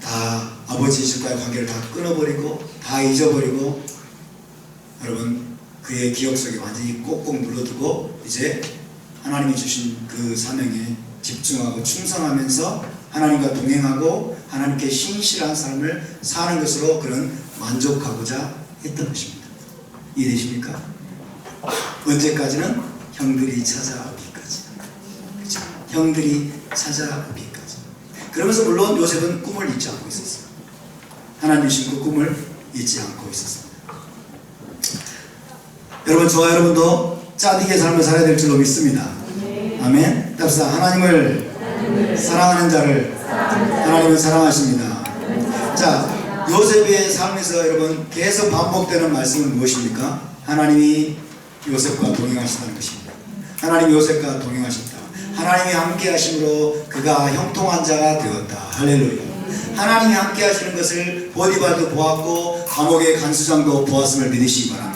다 아버지 집과의 관계를 다 끊어버리고 다 잊어버리고 여러분 그의 기억 속에 완전히 꼭꼭 눌러두고 이제 하나님이 주신 그 사명에 집중하고 충성하면서 하나님과 동행하고 하나님께 신실한 삶을 사는 것으로 그는 만족하고자 했던 것입니다. 이해되십니까? 언제까지는? 형들이 찾아오기까지. 그렇죠? 형들이 찾아오기까지. 그러면서 물론 요셉은 꿈을 잊지 않고 있었어요. 하나님 주신 그 꿈을 잊지 않고 있었습니다. 여러분 저와 여러분도 짜디게 삶을 살아야 될 줄로 믿습니다. 아멘. 답사 하나님을 사랑하는 자를 하나님은 사랑하십니다. 자, 요셉의 삶에서 여러분 계속 반복되는 말씀은 무엇입니까? 하나님이 요셉과 동행하시다는 것입니다. 하나님이 요셉과 동행하셨다. 하나님이 함께 하심으로 그가 형통한 자가 되었다. 할렐루야. 하나님이 함께 하시는 것을 보디발도 보았고 감옥의 간수장도 보았음을 믿으시기 바랍니다.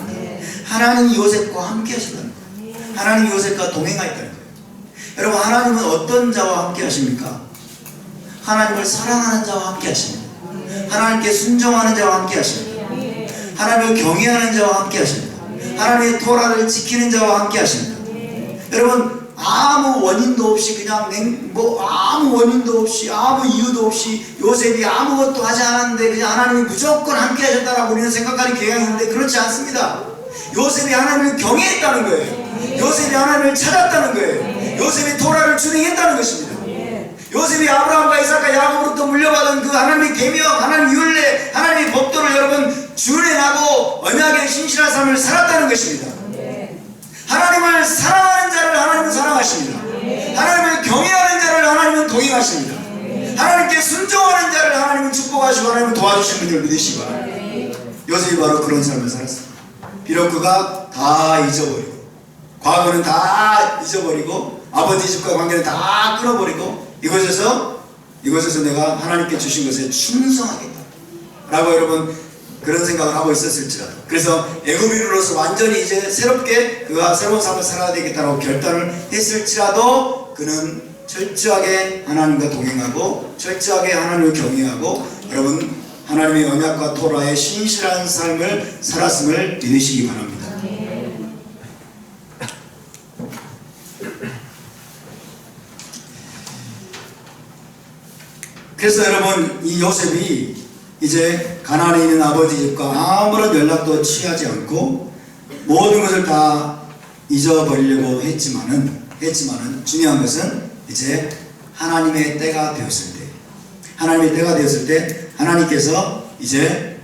하나님이 요셉과 함께 하신다는 거예요. 하나님이 요셉과 동행하였다는 거예요. 여러분 하나님은 어떤 자와 함께 하십니까? 하나님을 사랑하는 자와 함께 하십니다. 하나님께 순종하는 자와 함께 하십니다. 하나님을 경외하는 자와 함께 하십니다. 하나님의 토라를 지키는 자와 함께 하십니다. 여러분 아무 원인도 없이 그냥 아무 원인도 없이 아무 이유도 없이 요셉이 아무것도 하지 않았는데 그냥 하나님이 무조건 함께 하셨다라고 우리는 생각하는 경향이 있는데 그렇지 않습니다. 요셉이 하나님을 경외했다는 거예요. 요셉이 하나님을 찾았다는 거예요. 요셉이 토라를 준행했다는 것입니다. 요셉이 아브라함과 이삭과 야곱으로부터 물려받은 그 하나님의 계명, 하나님의 율례, 하나님의 법도를 여러분 준행하고 언약의 신실한 삶을 살았다는 것입니다. 하나님을 사랑하는 자를 하나님은 사랑하십니다. 하나님을 경외하는 자를 하나님은 동행하십니다. 하나님께 순종하는 자를 하나님은 축복하시고 하나님은 도와주시는 분을 믿으시기 바랍니다. 요셉이 바로 그런 삶을 살았습니다. 비록 그가 다 잊어버리고 과거는 다 잊어버리고 아버지 집과의 관계는 다 끊어버리고 이곳에서 내가 하나님께 주신 것에 충성하겠다 라고 여러분 그런 생각을 하고 있었을지라도 그래서 애굽인으로서 완전히 이제 새롭게 그가 새로운 삶을 살아야 되겠다라고 결단을 했을지라도 그는 철저하게 하나님과 동행하고 철저하게 하나님을 경외하고 여러분 하나님의 언약과 토라의 신실한 삶을 살았음을 믿으시기 바랍니다. 그래서 여러분 이 요셉이 이제 가나안에 있는 아버지 집과 아무런 연락도 취하지 않고 모든 것을 다 잊어버리려고 했지만은 중요한 것은 이제 하나님의 때가 되었을 때 하나님께서 이제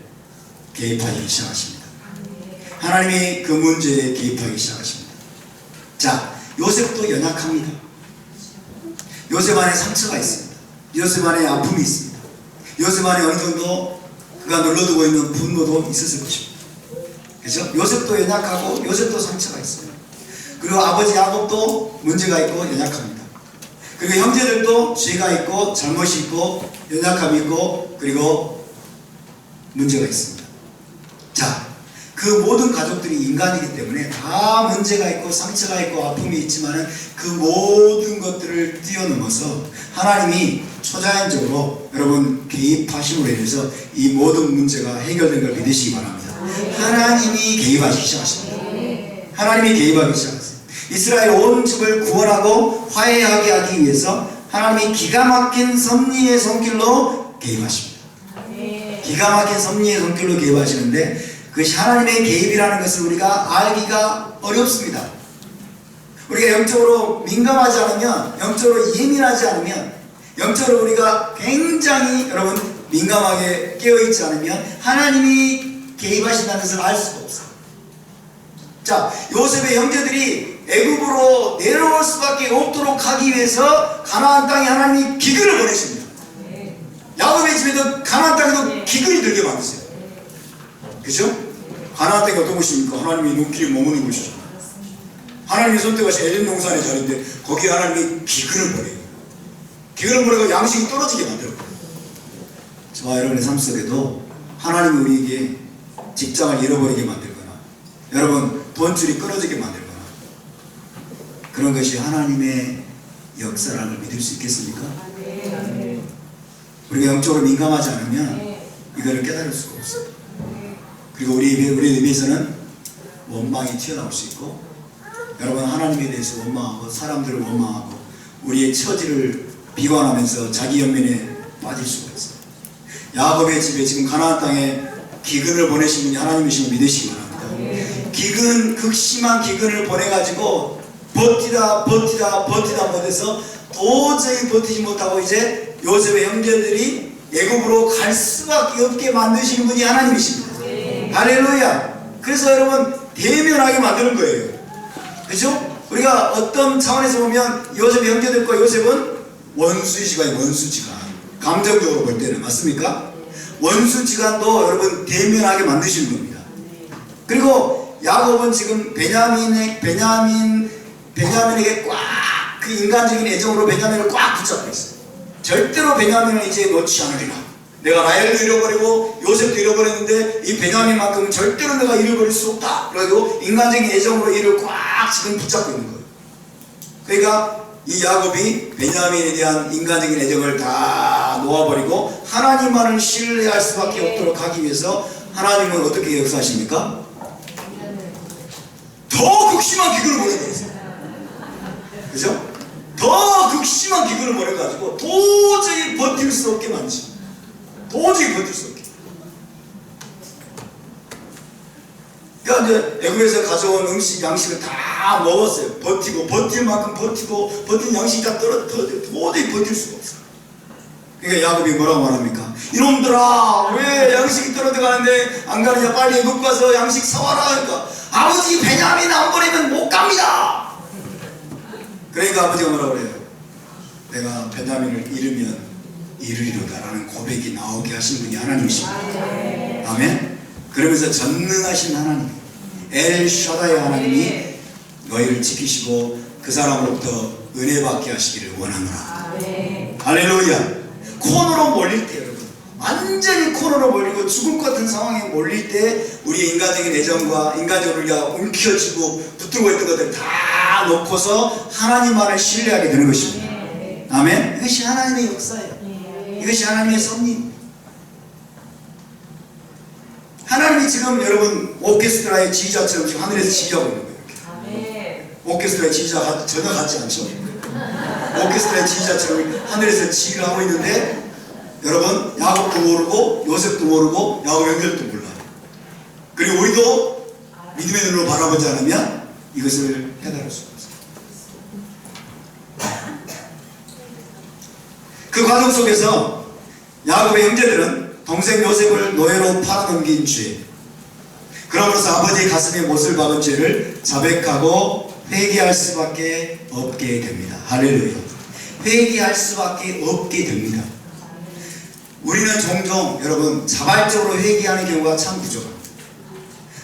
개입하기 시작하십니다. 하나님이 그 문제에 개입하기 시작하십니다. 자, 요셉도 연약합니다. 요셉 안에 상처가 있습니다. 요셉 안에 아픔이 있습니다. 요셉 안에 어느 정도 그가 눌러두고 있는 분노도 있었을 것입니다. 그렇죠? 요셉도 연약하고 요셉도 상처가 있어요. 그리고 아버지 야곱도 문제가 있고 연약합니다. 그리고 형제들도 죄가 있고 잘못이 있고 연약함이 있고 그리고 문제가 있습니다. 자, 그 모든 가족들이 인간이기 때문에 다 문제가 있고 상처가 있고 아픔이 있지만 그 모든 것들을 뛰어넘어서 하나님이 초자연적으로 여러분 개입하심으로 인해서 이 모든 문제가 해결된 걸 믿으시기 바랍니다. 하나님이 개입하시기 시작하십니다. 하나님이 개입하기 시작했어요. 이스라엘 온 집을 구원하고 화해하게 하기 위해서 하나님이 기가 막힌 섭리의 손길로 개입하십니다. 기가 막힌 섭리의 손길로 개입하시는데 그것이 하나님의 개입이라는 것을 우리가 알기가 어렵습니다. 우리가 영적으로 민감하지 않으면, 영적으로 예민하지 않으면, 영적으로 우리가 굉장히 여러분 민감하게 깨어있지 않으면 하나님이 개입하신다는 것을 알 수가 없어요. 자, 요셉의 형제들이 애굽으로 내려올 수밖에 없도록 하기 위해서 가나안 땅에 하나님이 기근을 보내십니다. 야곱의 집에도 가나안 땅에도 기근이 들게 만드세요. 그죠? 가나안 땅이 어떤 곳입니까? 하나님이 눈길이 머무는 곳이죠. 하나님이 선택하신 에덴 동산의 자리인데 거기에 하나님이 기근을 보내요. 기근을 보내고 양식이 떨어지게 만들어요. 저와 여러분의 삶 속에도 하나님이 우리에게 직장을 잃어버리게 만들거나 여러분 돈줄이 끊어지게 만들거나 그런 것이 하나님의 역사라는 걸 믿을 수 있겠습니까? 우리가 영적으로 민감하지 않으면 이거를 깨달을 수가 없어요. 그리고 우리 입에서는 원망이 튀어나올 수 있고 여러분 하나님에 대해서 원망하고 사람들을 원망하고 우리의 처지를 비관하면서 자기 연민에 빠질 수가 있어요. 야곱의 집에 지금 가나안 땅에 기근을 보내신 분이 하나님이신 걸 믿으시기 바랍니다. 기근, 극심한 기근을 보내가지고 버티다 못해서 도저히 버티지 못하고 이제 요셉의 형제들이 애굽으로 갈 수밖에 없게 만드시는 분이 하나님이십니다. 할렐루야. 그래서 여러분 대면하게 만드는 거예요. 그죠? 우리가 어떤 차원에서 보면 요셉의 형제들과 요셉은 원수지간이 원수지간. 감정적으로 볼 때는 맞습니까? 원수지간도 여러분 대면하게 만드시는 겁니다. 그리고 야곱은 지금 베냐민에게 꽉 그 인간적인 애정으로 베냐민을 꽉 붙잡고 있어요. 절대로 베냐민을 이제 놓지 않으리라. 내가 라헬도 잃어버리고 요셉도 잃어버렸는데 이 베냐민만큼은 절대로 내가 잃어버릴 수 없다. 그래가지고 인간적인 애정으로 이를 꽉 지금 붙잡고 있는 거예요. 그러니까 이 야곱이 베냐민에 대한 인간적인 애정을 다 놓아버리고 하나님만을 신뢰할 수밖에 없도록 하기 위해서 하나님은 어떻게 역사하십니까? 더 극심한 기근을 보내버렸어요. 그죠? 더 극심한 기근을 보내가지고 도저히 버틸 수 없게 만지. 도저히 버틸 수 없게. 그러니까 이제 애굽에서 가져온 양식을 다 먹었어요. 버틸 만큼 버티고 버틴 양식이 다 떨어져 도저히 버틸 수가 없어요. 그러니까 야곱이 뭐라고 말합니까? 이놈들아 왜 양식이 떨어져가는데 안 가느냐? 빨리 애굽 가서 양식 사와라. 그러니까 아버지 베냐민 안 보내면 못 갑니다. 그러니까 아버지가 뭐라고 그래요? 내가 베냐민을 잃으면 이르리로다라는 고백이 나오게 하신 분이 하나님이십니다. 아멘. 그러면서 전능하신 하나님 엘샤다의 하나님이 너희를 지키시고 그 사람으로부터 은혜 받게 하시기를 원하노라. 할렐루야. 코너로 몰릴 때 여러분 완전히 코너로 몰리고 죽을 것 같은 상황에 몰릴 때 우리의 인간적인 애정과 인간적으로 우리가 움켜쥐고 붙들고 있던 것들 다 놓고서 하나님만을 신뢰하게 되는 것입니다. 아멘. 이것이 하나님의 역사예요. 이것이 하나님의 섭리. 하나님이 지금 여러분 오케스트라의 지휘자처럼 지금 하늘에서 지휘하고 있는 거예요. 오케스트라의 지휘자 전혀 같지 않죠. 오케스트라의 지휘자처럼 하늘에서 지휘를 하고 있는데 여러분 야곱도 모르고 요셉도 모르고 야곱 형제도 몰라요. 그리고 우리도 믿음의 눈으로 바라보지 않으면 이것을 깨달을 수가 없어요. 그 과정 속에서 야곱의 형제들은 동생 요셉을 노예로 팔아넘긴 죄, 그러므로서 아버지의 가슴에 못을 박은 죄를 자백하고 회개할 수밖에 없게 됩니다. 할렐루야. 회개할 수밖에 없게 됩니다. 우리는 종종 여러분 자발적으로 회개하는 경우가 참 부족합니다.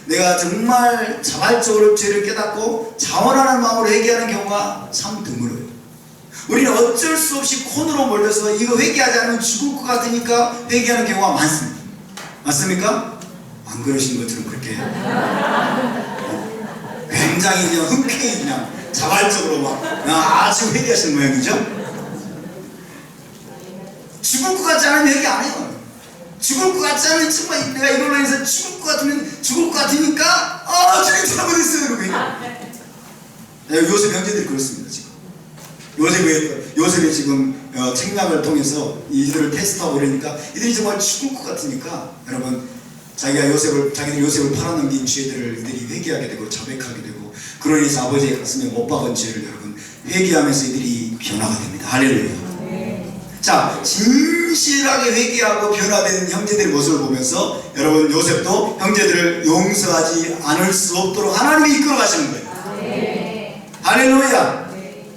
내가 정말 자발적으로 죄를 깨닫고 자원하는 마음으로 회개하는 경우가 참 드물어요. 우리는 어쩔 수 없이 코너로 몰려서 이거 회개하지 않으면 죽을 것 같으니까 회개하는 경우가 많습니다. 맞습니까? 안 그러신 것처럼 그렇게 굉장히 그냥 흔쾌히 그냥 자발적으로 막 아주 회개하시는 모양이죠? 죽을 것 같지 않으면 회개 안 해요. 죽을 것 같지 않으면 정말 내가 이걸로 해서 죽을 것 같으면 죽을 것 같으니까 저게 잘못했어요 그러고 요셉 형제들이 그렇습니다. 지금 요셉이 지금 책략을 통해서 이들을 테스트하고 그러니까 이들이 정말 죽을 것 같으니까 여러분 자기들이 요셉을 팔아넘긴 죄들을 이들이 회개하게 되고 자백하게 되고 그러니 해서 아버지의 가슴에 못 박은 죄를 여러분 회개하면서 이들이 변화가 됩니다. 할렐루야. 자, 진실하게 회개하고 변화된 형제들의 모습을 보면서 여러분 요셉도 형제들을 용서하지 않을 수 없도록 하나님이 이끌어 가시는 거예요. 할렐루야.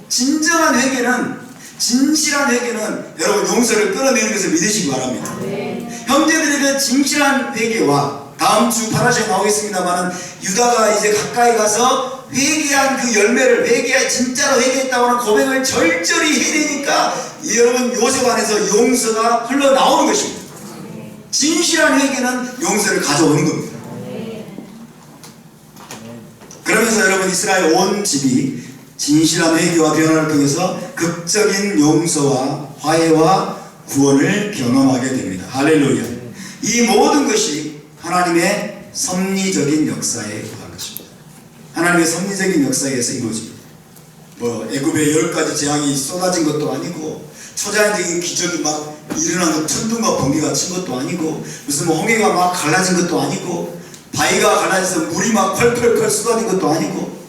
진정한 회개는, 진실한 회개는 여러분 용서를 끌어내는 것을 믿으시기 바랍니다. 형제들의 그 진실한 회개와 다음 주 파라시에 나오겠습니다만은 유다가 이제 가까이 가서 회개한 그 열매를 진짜로 회개했다고 하는 고백을 절절히 해내니까 여러분 요셉 안에서 용서가 흘러나오는 것입니다. 진실한 회개는 용서를 가져오는 겁니다. 그러면서 여러분 이스라엘 온 집이 진실한 회개와 변화를 통해서 극적인 용서와 화해와 구원을 경험하게 됩니다. 할렐루야. 이 모든 것이 하나님의 섭리적인 역사에 의한 것입니다. 하나님의 섭리적인 역사에 의해서 이루어집니다. 애굽의 10가지 재앙이 쏟아진 것도 아니고 초자연적인 기적이 막 일어나는 천둥과 번개가 친 것도 아니고 무슨 홍해가 막 갈라진 것도 아니고 바위가 갈라져서 물이 막 펄펄펄 쏟아진 것도 아니고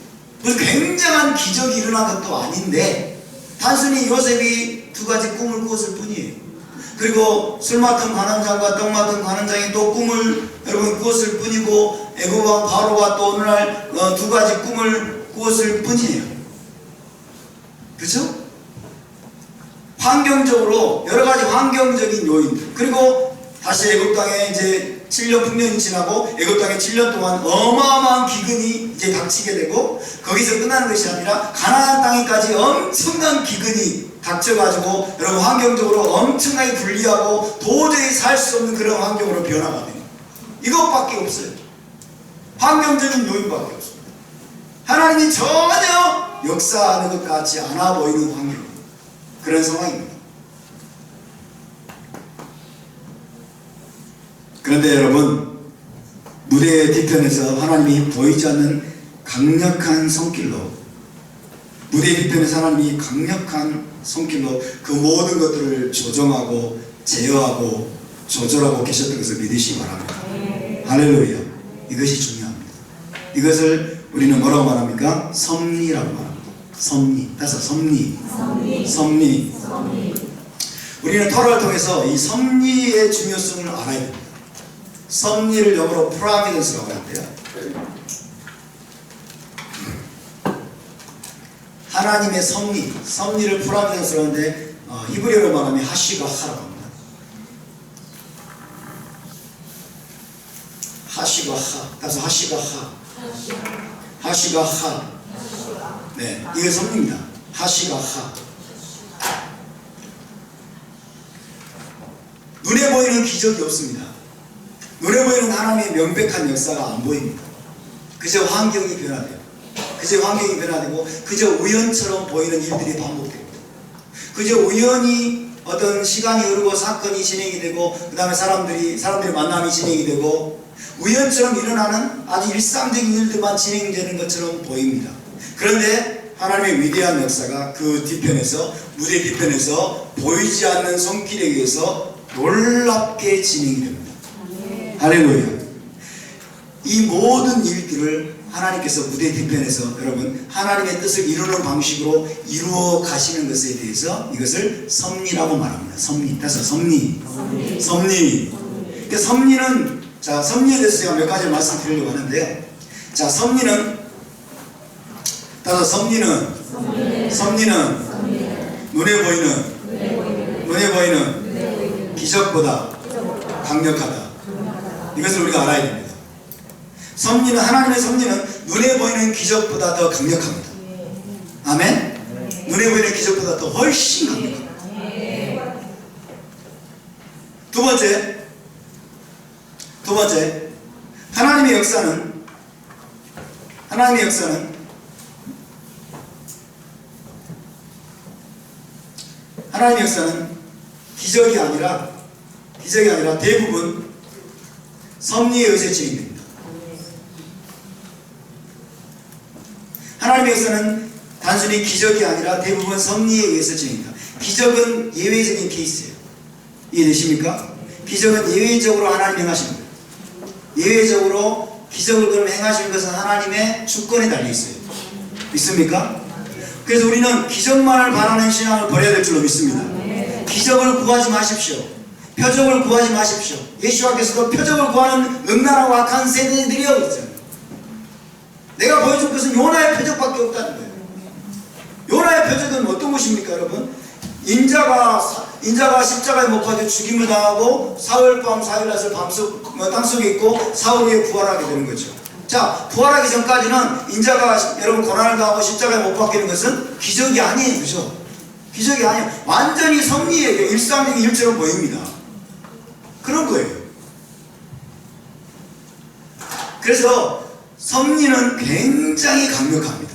무슨 굉장한 기적이 일어난 것도 아닌데 단순히 요셉이 2가지 꿈을 꾸었을 뿐이에요. 그리고 술 맡은 관원장과 떡 맡은 관원장이 또 꿈을 여러분 꾸었을 뿐이고 애굽 왕 바로가 또 어느 날 2가지 꿈을 꾸었을 뿐이에요. 그렇죠? 환경적으로 여러가지 환경적인 요인 그리고 다시 애굽 땅에 이제 7년 풍년이 지나고 애굽 땅에 7년 동안 어마어마한 기근이 이제 닥치게 되고 거기서 끝나는 것이 아니라 가나안 땅에까지 엄청난 기근이 닥쳐가지고 여러분 환경적으로 엄청나게 불리하고 도저히 살 수 없는 그런 환경으로 변화가 됩니다. 이것밖에 없어요. 환경적인 요인밖에 없습니다. 하나님이 전혀 역사하는 것 같지 않아 보이는 환경 그런 상황입니다. 그런데 여러분 무대 뒤편에서 하나님이 보이지 않는 강력한 손길로 무대 뒤편에서 하나님이 강력한 손길로 그 모든 것들을 조정하고 제어하고 조절하고 계셨던 것을 믿으시기 바랍니다. 할렐루야. 이것이 중요합니다. 이것을 우리는 뭐라고 말합니까? 섭리라고 말합니다. 섭리. 따라서 섭리. 우리는 토라를 통해서 이 섭리의 중요성을 알아야 됩니다. 섭리를 영어로 프라미던스라고 하는데요. 하나님의 섭리를 프라미던스라고 하는데 히브리어로 말하면 하시가하라고 합니다. 하시가하. 따라서 하시가하. 네, 이게 섭리입니다. 하시가하. 눈에 보이는 기적이 없습니다. 눈에 보이는 하나님의 명백한 역사가 안 보입니다. 그저 환경이 변화돼요. 그저 우연처럼 보이는 일들이 반복됩니다. 그저 우연히 어떤 시간이 흐르고 사건이 진행이 되고 그 다음에 사람들의 만남이 진행이 되고 우연처럼 일어나는 아주 일상적인 일들만 진행되는 것처럼 보입니다. 그런데 하나님의 위대한 역사가 그 뒤편에서 무대 뒤편에서 보이지 않는 손길에 의해서 놀랍게 진행이 됩니다. 할렐루야. 이 모든 일들을 하나님께서 무대 뒤편에서 여러분 하나님의 뜻을 이루는 방식으로 이루어 가시는 것에 대해서 이것을 섭리라고 말합니다. 따라서 섭리. 그러니까 섭리는 섭리에 대해서 제가 몇 가지 말씀드리려고 하는데요. 자, 섭리는 눈에 보이는 기적보다 강력하다. 이것을 우리가 알아야 됩니다. 하나님의 섭리는 눈에 보이는 기적보다 더 강력합니다. 아멘? 눈에 보이는 기적보다 더 훨씬 강력합니다. 두 번째, 하나님의 역사는 기적이 아니라 기적이 아니라 대부분 섭리에 의해서 진행됩니다. 하나님의 역사는 단순히 기적이 아니라 대부분 섭리에 의해서 진행됩니다. 기적은 예외적인 케이스예요. 이해되십니까? 기적은 예외적으로 하나님이 행하시는 거예요. 예외적으로 기적을 그럼 행하시는 것은 하나님의 주권에 달려있어요. 믿습니까? 그래서 우리는 기적만을 바라는 신앙을 버려야 될 줄로 믿습니다. 기적을 구하지 마십시오. 표적을 구하지 마십시오. 예수와께서도 표적을 구하는 음란하고 악한 세대들이 여기 있잖아요. 내가 보여줄 것은 요나의 표적밖에 없다는 거예요. 요나의 표적은 어떤 것입니까, 여러분? 인자가 십자가에 못 박혀 죽임을 당하고 사흘 밤 사흘 낮을 땅속에 있고 사흘 후에 부활하게 되는 거죠. 자, 부활하기 전까지는 인자가 여러분 고난을 당하고 십자가에 못 박히는 것은 기적이 아니에요. 그죠? 기적이 아니에요. 완전히 섭리예요. 일상적인 일처럼 보입니다. 그런 거예요. 그래서 섭리는 굉장히 강력합니다.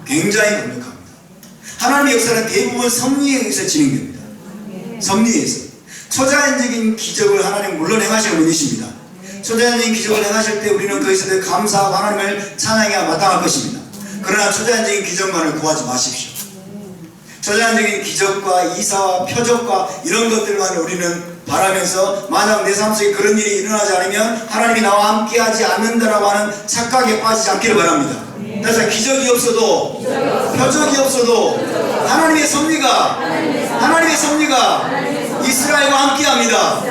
굉장히 강력합니다. 하나님의 역사는 대부분 섭리에 의해서 진행됩니다. 섭리에 의해서. 초자연적인 기적을 하나님 물론 행하시는 분이십니다. 초자연적인 기적을 행하실 때 우리는 그것에 대해 감사하고 하나님을 찬양해야 마땅할 것입니다. 그러나 초자연적인 기적만을 구하지 마십시오. 초자연적인 기적과 이사와 표적과 이런 것들만 우리는 바라면서 만약 내 삶 속에 그런 일이 일어나지 않으면 하나님이 나와 함께하지 않는다라고 하는 착각에 빠지지 않기를 바랍니다. 그래서 기적이 없어도 표적이 없어도 하나님의 섭리가 이스라엘과 함께합니다.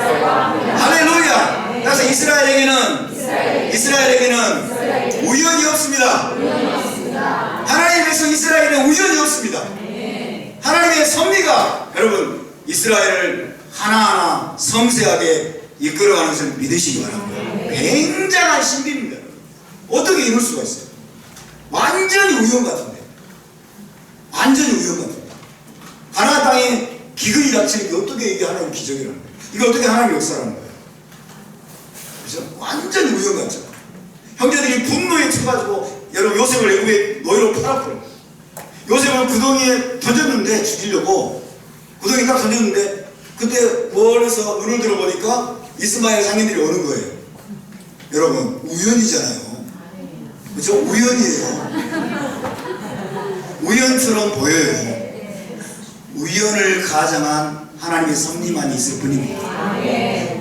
할렐루야. 그래서 이스라엘에게는 우연이 없습니다. 하나님의 백성 이스라엘에게는 우연이 없습니다. 하나님의 섭리가 여러분 이스라엘을 하나하나 섬세하게 이끌어가는 것을 믿으시기 바랍니다. 굉장한 신비입니다. 어떻게 이룰 수가 있어요? 완전히 우연 같은데. 완전히 우연 같은데. 가나안 땅에 기근이 닥치는 게 어떻게 이게 하나님의 기적이라는 거예요? 이게 어떻게 하나님의 역사라는 거예요? 그죠? 완전히 우연 같죠? 형제들이 분노에 쳐가지고 여러분 요셉을 애굽에 노예로 팔았거든요. 요셉을 구덩이에 던졌는데 죽이려고 구덩이에 딱 던졌는데 그때 멀리서 눈을 들어보니까 이스마엘 상인들이 오는 거예요. 여러분 우연이잖아요. 그렇죠? 우연이에요. 우연처럼 보여요. 우연을 가장한 하나님의 섭리만 있을 뿐입니다.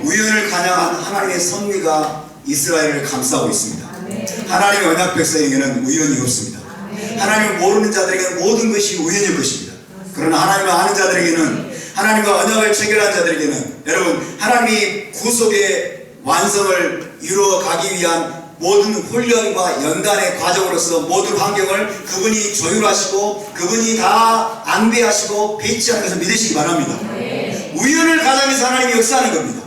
우연을 가장한 하나님의 섭리가 이스라엘을 감싸고 있습니다. 하나님의 언약 백성에게는 우연이 없습니다. 하나님을 모르는 자들에게는 모든 것이 우연일 것입니다. 그러나 하나님을 아는 자들에게는 하나님과 언약을 체결한 자들에게는 여러분 하나님이 구속의 완성을 이루어가기 위한 모든 훈련과 연단의 과정으로서 모든 환경을 그분이 조율하시고 그분이 다 안배하시고 배치하는 것을 믿으시기 바랍니다. 우연을 가장해서 하나님이 역사하는 겁니다.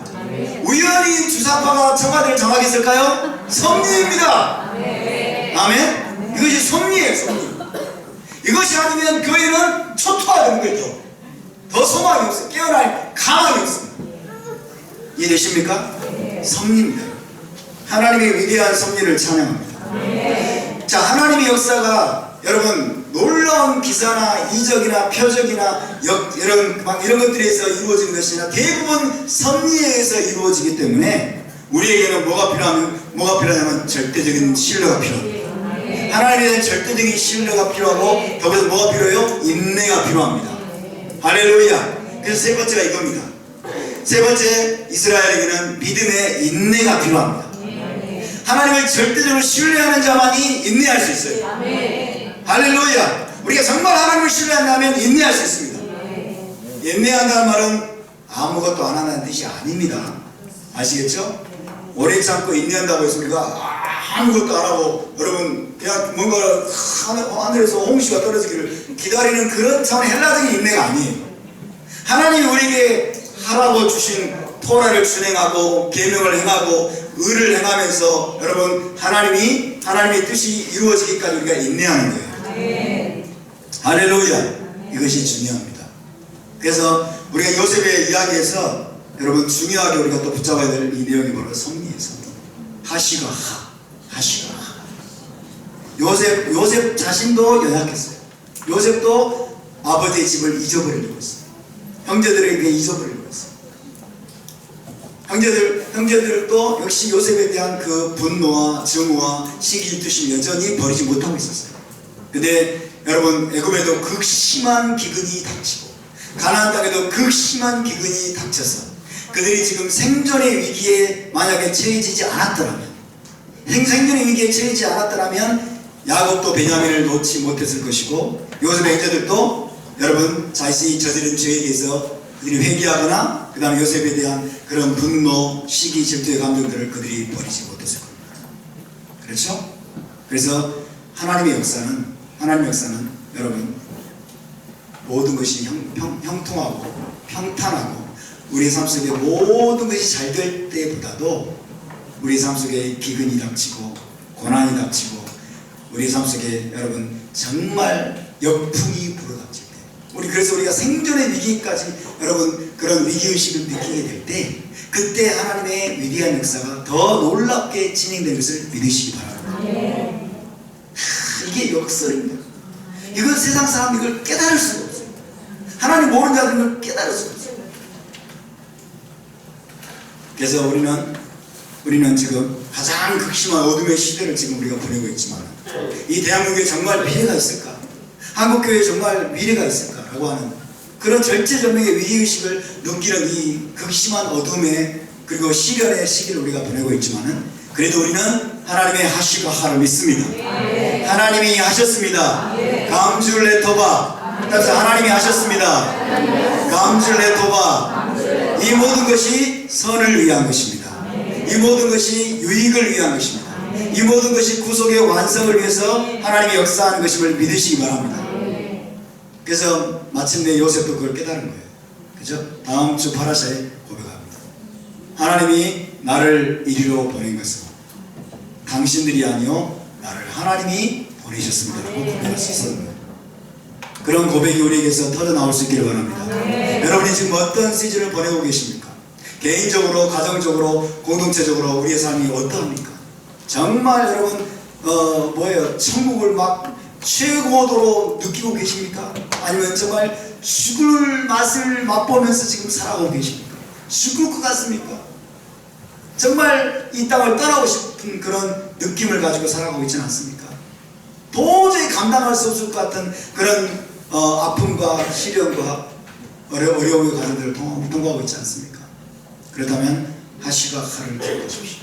우연히 주사파가 청와대를 정하겠을까요? 섭리입니다. 아멘. 이것이 섭리예요. 섭리. 이것이 아니면 교회는 초토화되는 거죠. 더 소망이 없어요. 깨어날 가망이 없습니다. 이해되십니까? 섭리입니다. 하나님의 위대한 섭리를 찬양합니다. 자, 하나님의 역사가 여러분 놀라운 기사나 이적이나 표적이나 이런 것들에서 이루어지는 것이 아니라 대부분 섭리에 의해서 이루어지기 때문에 우리에게는 뭐가 필요하냐면 절대적인 신뢰가 필요합니다. 하나님에 대한 절대적인 신뢰가 필요하고 더불어서 뭐가 필요해요? 인내가 필요합니다. 할렐루야. 그래서 세 번째가 이겁니다. 세 번째, 이스라엘에게는 믿음의 인내가 필요합니다. 하나님을 절대적으로 신뢰하는 자만이 인내할 수 있어요. 할렐루야. 우리가 정말 하나님을 신뢰한다면 인내할 수 있습니다. 인내한다는 말은 아무것도 안 하는 뜻이 아닙니다. 아시겠죠? 오래 참고 인내한다고 했습니까? 아무것도 안 하고 여러분 그냥 뭔가 하늘에서 홍시가 떨어지기를 기다리는 그런 차원의 헬라적인 인내가 아니에요. 하나님이 우리에게 하라고 주신 토라를 준행하고 계명을 행하고 의를 행하면서 여러분 하나님의 뜻이 이루어지기까지 우리가 인내하는 거예요. 할렐루야. 이것이 중요합니다. 그래서 우리가 요셉의 이야기에서 여러분 중요하게 우리가 또 붙잡아야 될 이 내용이 바로 섭리예요. 하시가 요셉 자신도 연약했어요. 요셉도 아버지의 집을 잊어버리려고 했어요. 형제들에게 잊어버리려고 했어요. 형제들도 역시 요셉에 대한 그 분노와 증오와 시기질투심 여전히 버리지 못하고 있었어요. 근데 여러분, 애굽에도 극심한 기근이 닥치고 가나안 땅에도 극심한 기근이 닥쳐서 그들이 지금 생존의 위기에 만약에 처해지지 않았더라면, 생존의 위기에 처해지지 않았더라면 야곱도 베냐민을 놓지 못했을 것이고, 요셉의 형제들도 여러분 자신이 저지른 죄에 대해서 그들이 회개하거나 그 다음에 요셉에 대한 그런 분노, 시기, 질투의 감정들을 그들이 버리지 못했을 겁니다. 그렇죠? 그래서 하나님의 역사는 여러분 모든 것이 형통하고 평탄하고 우리의 삶 속에 모든 것이 잘 될 때보다도 우리의 삶 속에 기근이 닥치고 고난이 닥치고 우리의 삶 속에 여러분 정말 역풍이 불어닥칠 때, 그래서 우리가 생존의 위기까지 여러분 그런 위기의식을 느끼게 될 때, 그때 하나님의 위대한 역사가 더 놀랍게 진행되는 것을 믿으시기 바랍니다. 이게 역설입니다. 이건 세상 사람 이걸 깨달을 수가 없어요. 하나님 모르는 자들은 이걸 깨달을 수가 없어요. 그래서 우리는 지금 가장 극심한 어둠의 시대를 지금 우리가 보내고 있지만, 이 대한민국에 정말 미래가 있을까? 한국교회에 정말 미래가 있을까? 라고 하는 그런 절체절명의 위기의식을 느끼는 이 극심한 어둠의 그리고 시련의 시기를 우리가 보내고 있지만은, 그래도 우리는 하나님의 하시고 하를 믿습니다. 하나님이 하셨습니다. 감줄레토바. 따라서 하나님이 하셨습니다. 감줄레토바. 이 모든 것이 선을 위한 것입니다. 이 모든 것이 유익을 위한 것입니다. 이 모든 것이 구속의 완성을 위해서 하나님이 역사하는 것임을 믿으시기 바랍니다. 그래서 마침내 요셉도 그걸 깨달은 거예요. 그죠? 다음 주 파라샤에 고백합니다. 하나님이 나를 이리로 보낸 것은 당신들이 아니요 나를 하나님이 보내셨습니다 라고 고백할 수 있었는 거예요. 그런 고백이 우리에게서 터져나올 수 있기를 바랍니다. 여러분이 지금 어떤 시즌을 보내고 계십니까? 개인적으로, 가정적으로, 공동체적으로 우리의 삶이 어떠합니까? 정말 여러분 천국을 막 최고도로 느끼고 계십니까? 아니면 정말 죽을 맛을 맛보면서 지금 살아가고 계십니까? 죽을 것 같습니까? 정말 이 땅을 떠나고 싶은 그런 느낌을 가지고 살아가고 있지는 않습니까? 도저히 감당할 수 없을 것 같은 그런 아픔과 시련과 어려움의 과정들을 통과하고 있지 않습니까? 그렇다면 하시가 칼을 기억하십시오.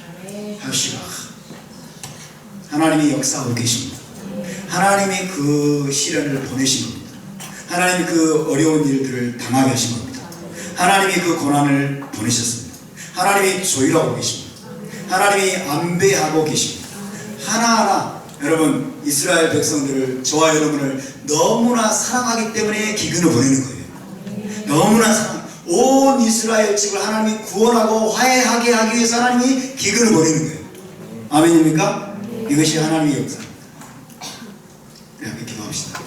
하시가 하나님이 역사하고 계십니다. 하나님이 그 시련을 보내신 겁니다. 하나님이 그 어려운 일들을 당하게 하신 겁니다. 하나님이 그 고난을 보내셨습니다. 하나님이 조율하고 계십니다. 하나님이 안배하고 계십니다. 하나하나 여러분 이스라엘 백성들을, 저와 여러분을 너무나 사랑하기 때문에 기근을 보내는 거예요. 너무나 사랑, 온 이스라엘 집을 하나님이 구원하고 화해하게 하기 위해서 하나님이 기근을 보내는 거예요. 아멘입니까? 이것이 하나님의 역사입니다. 우리 함께 기도합시다.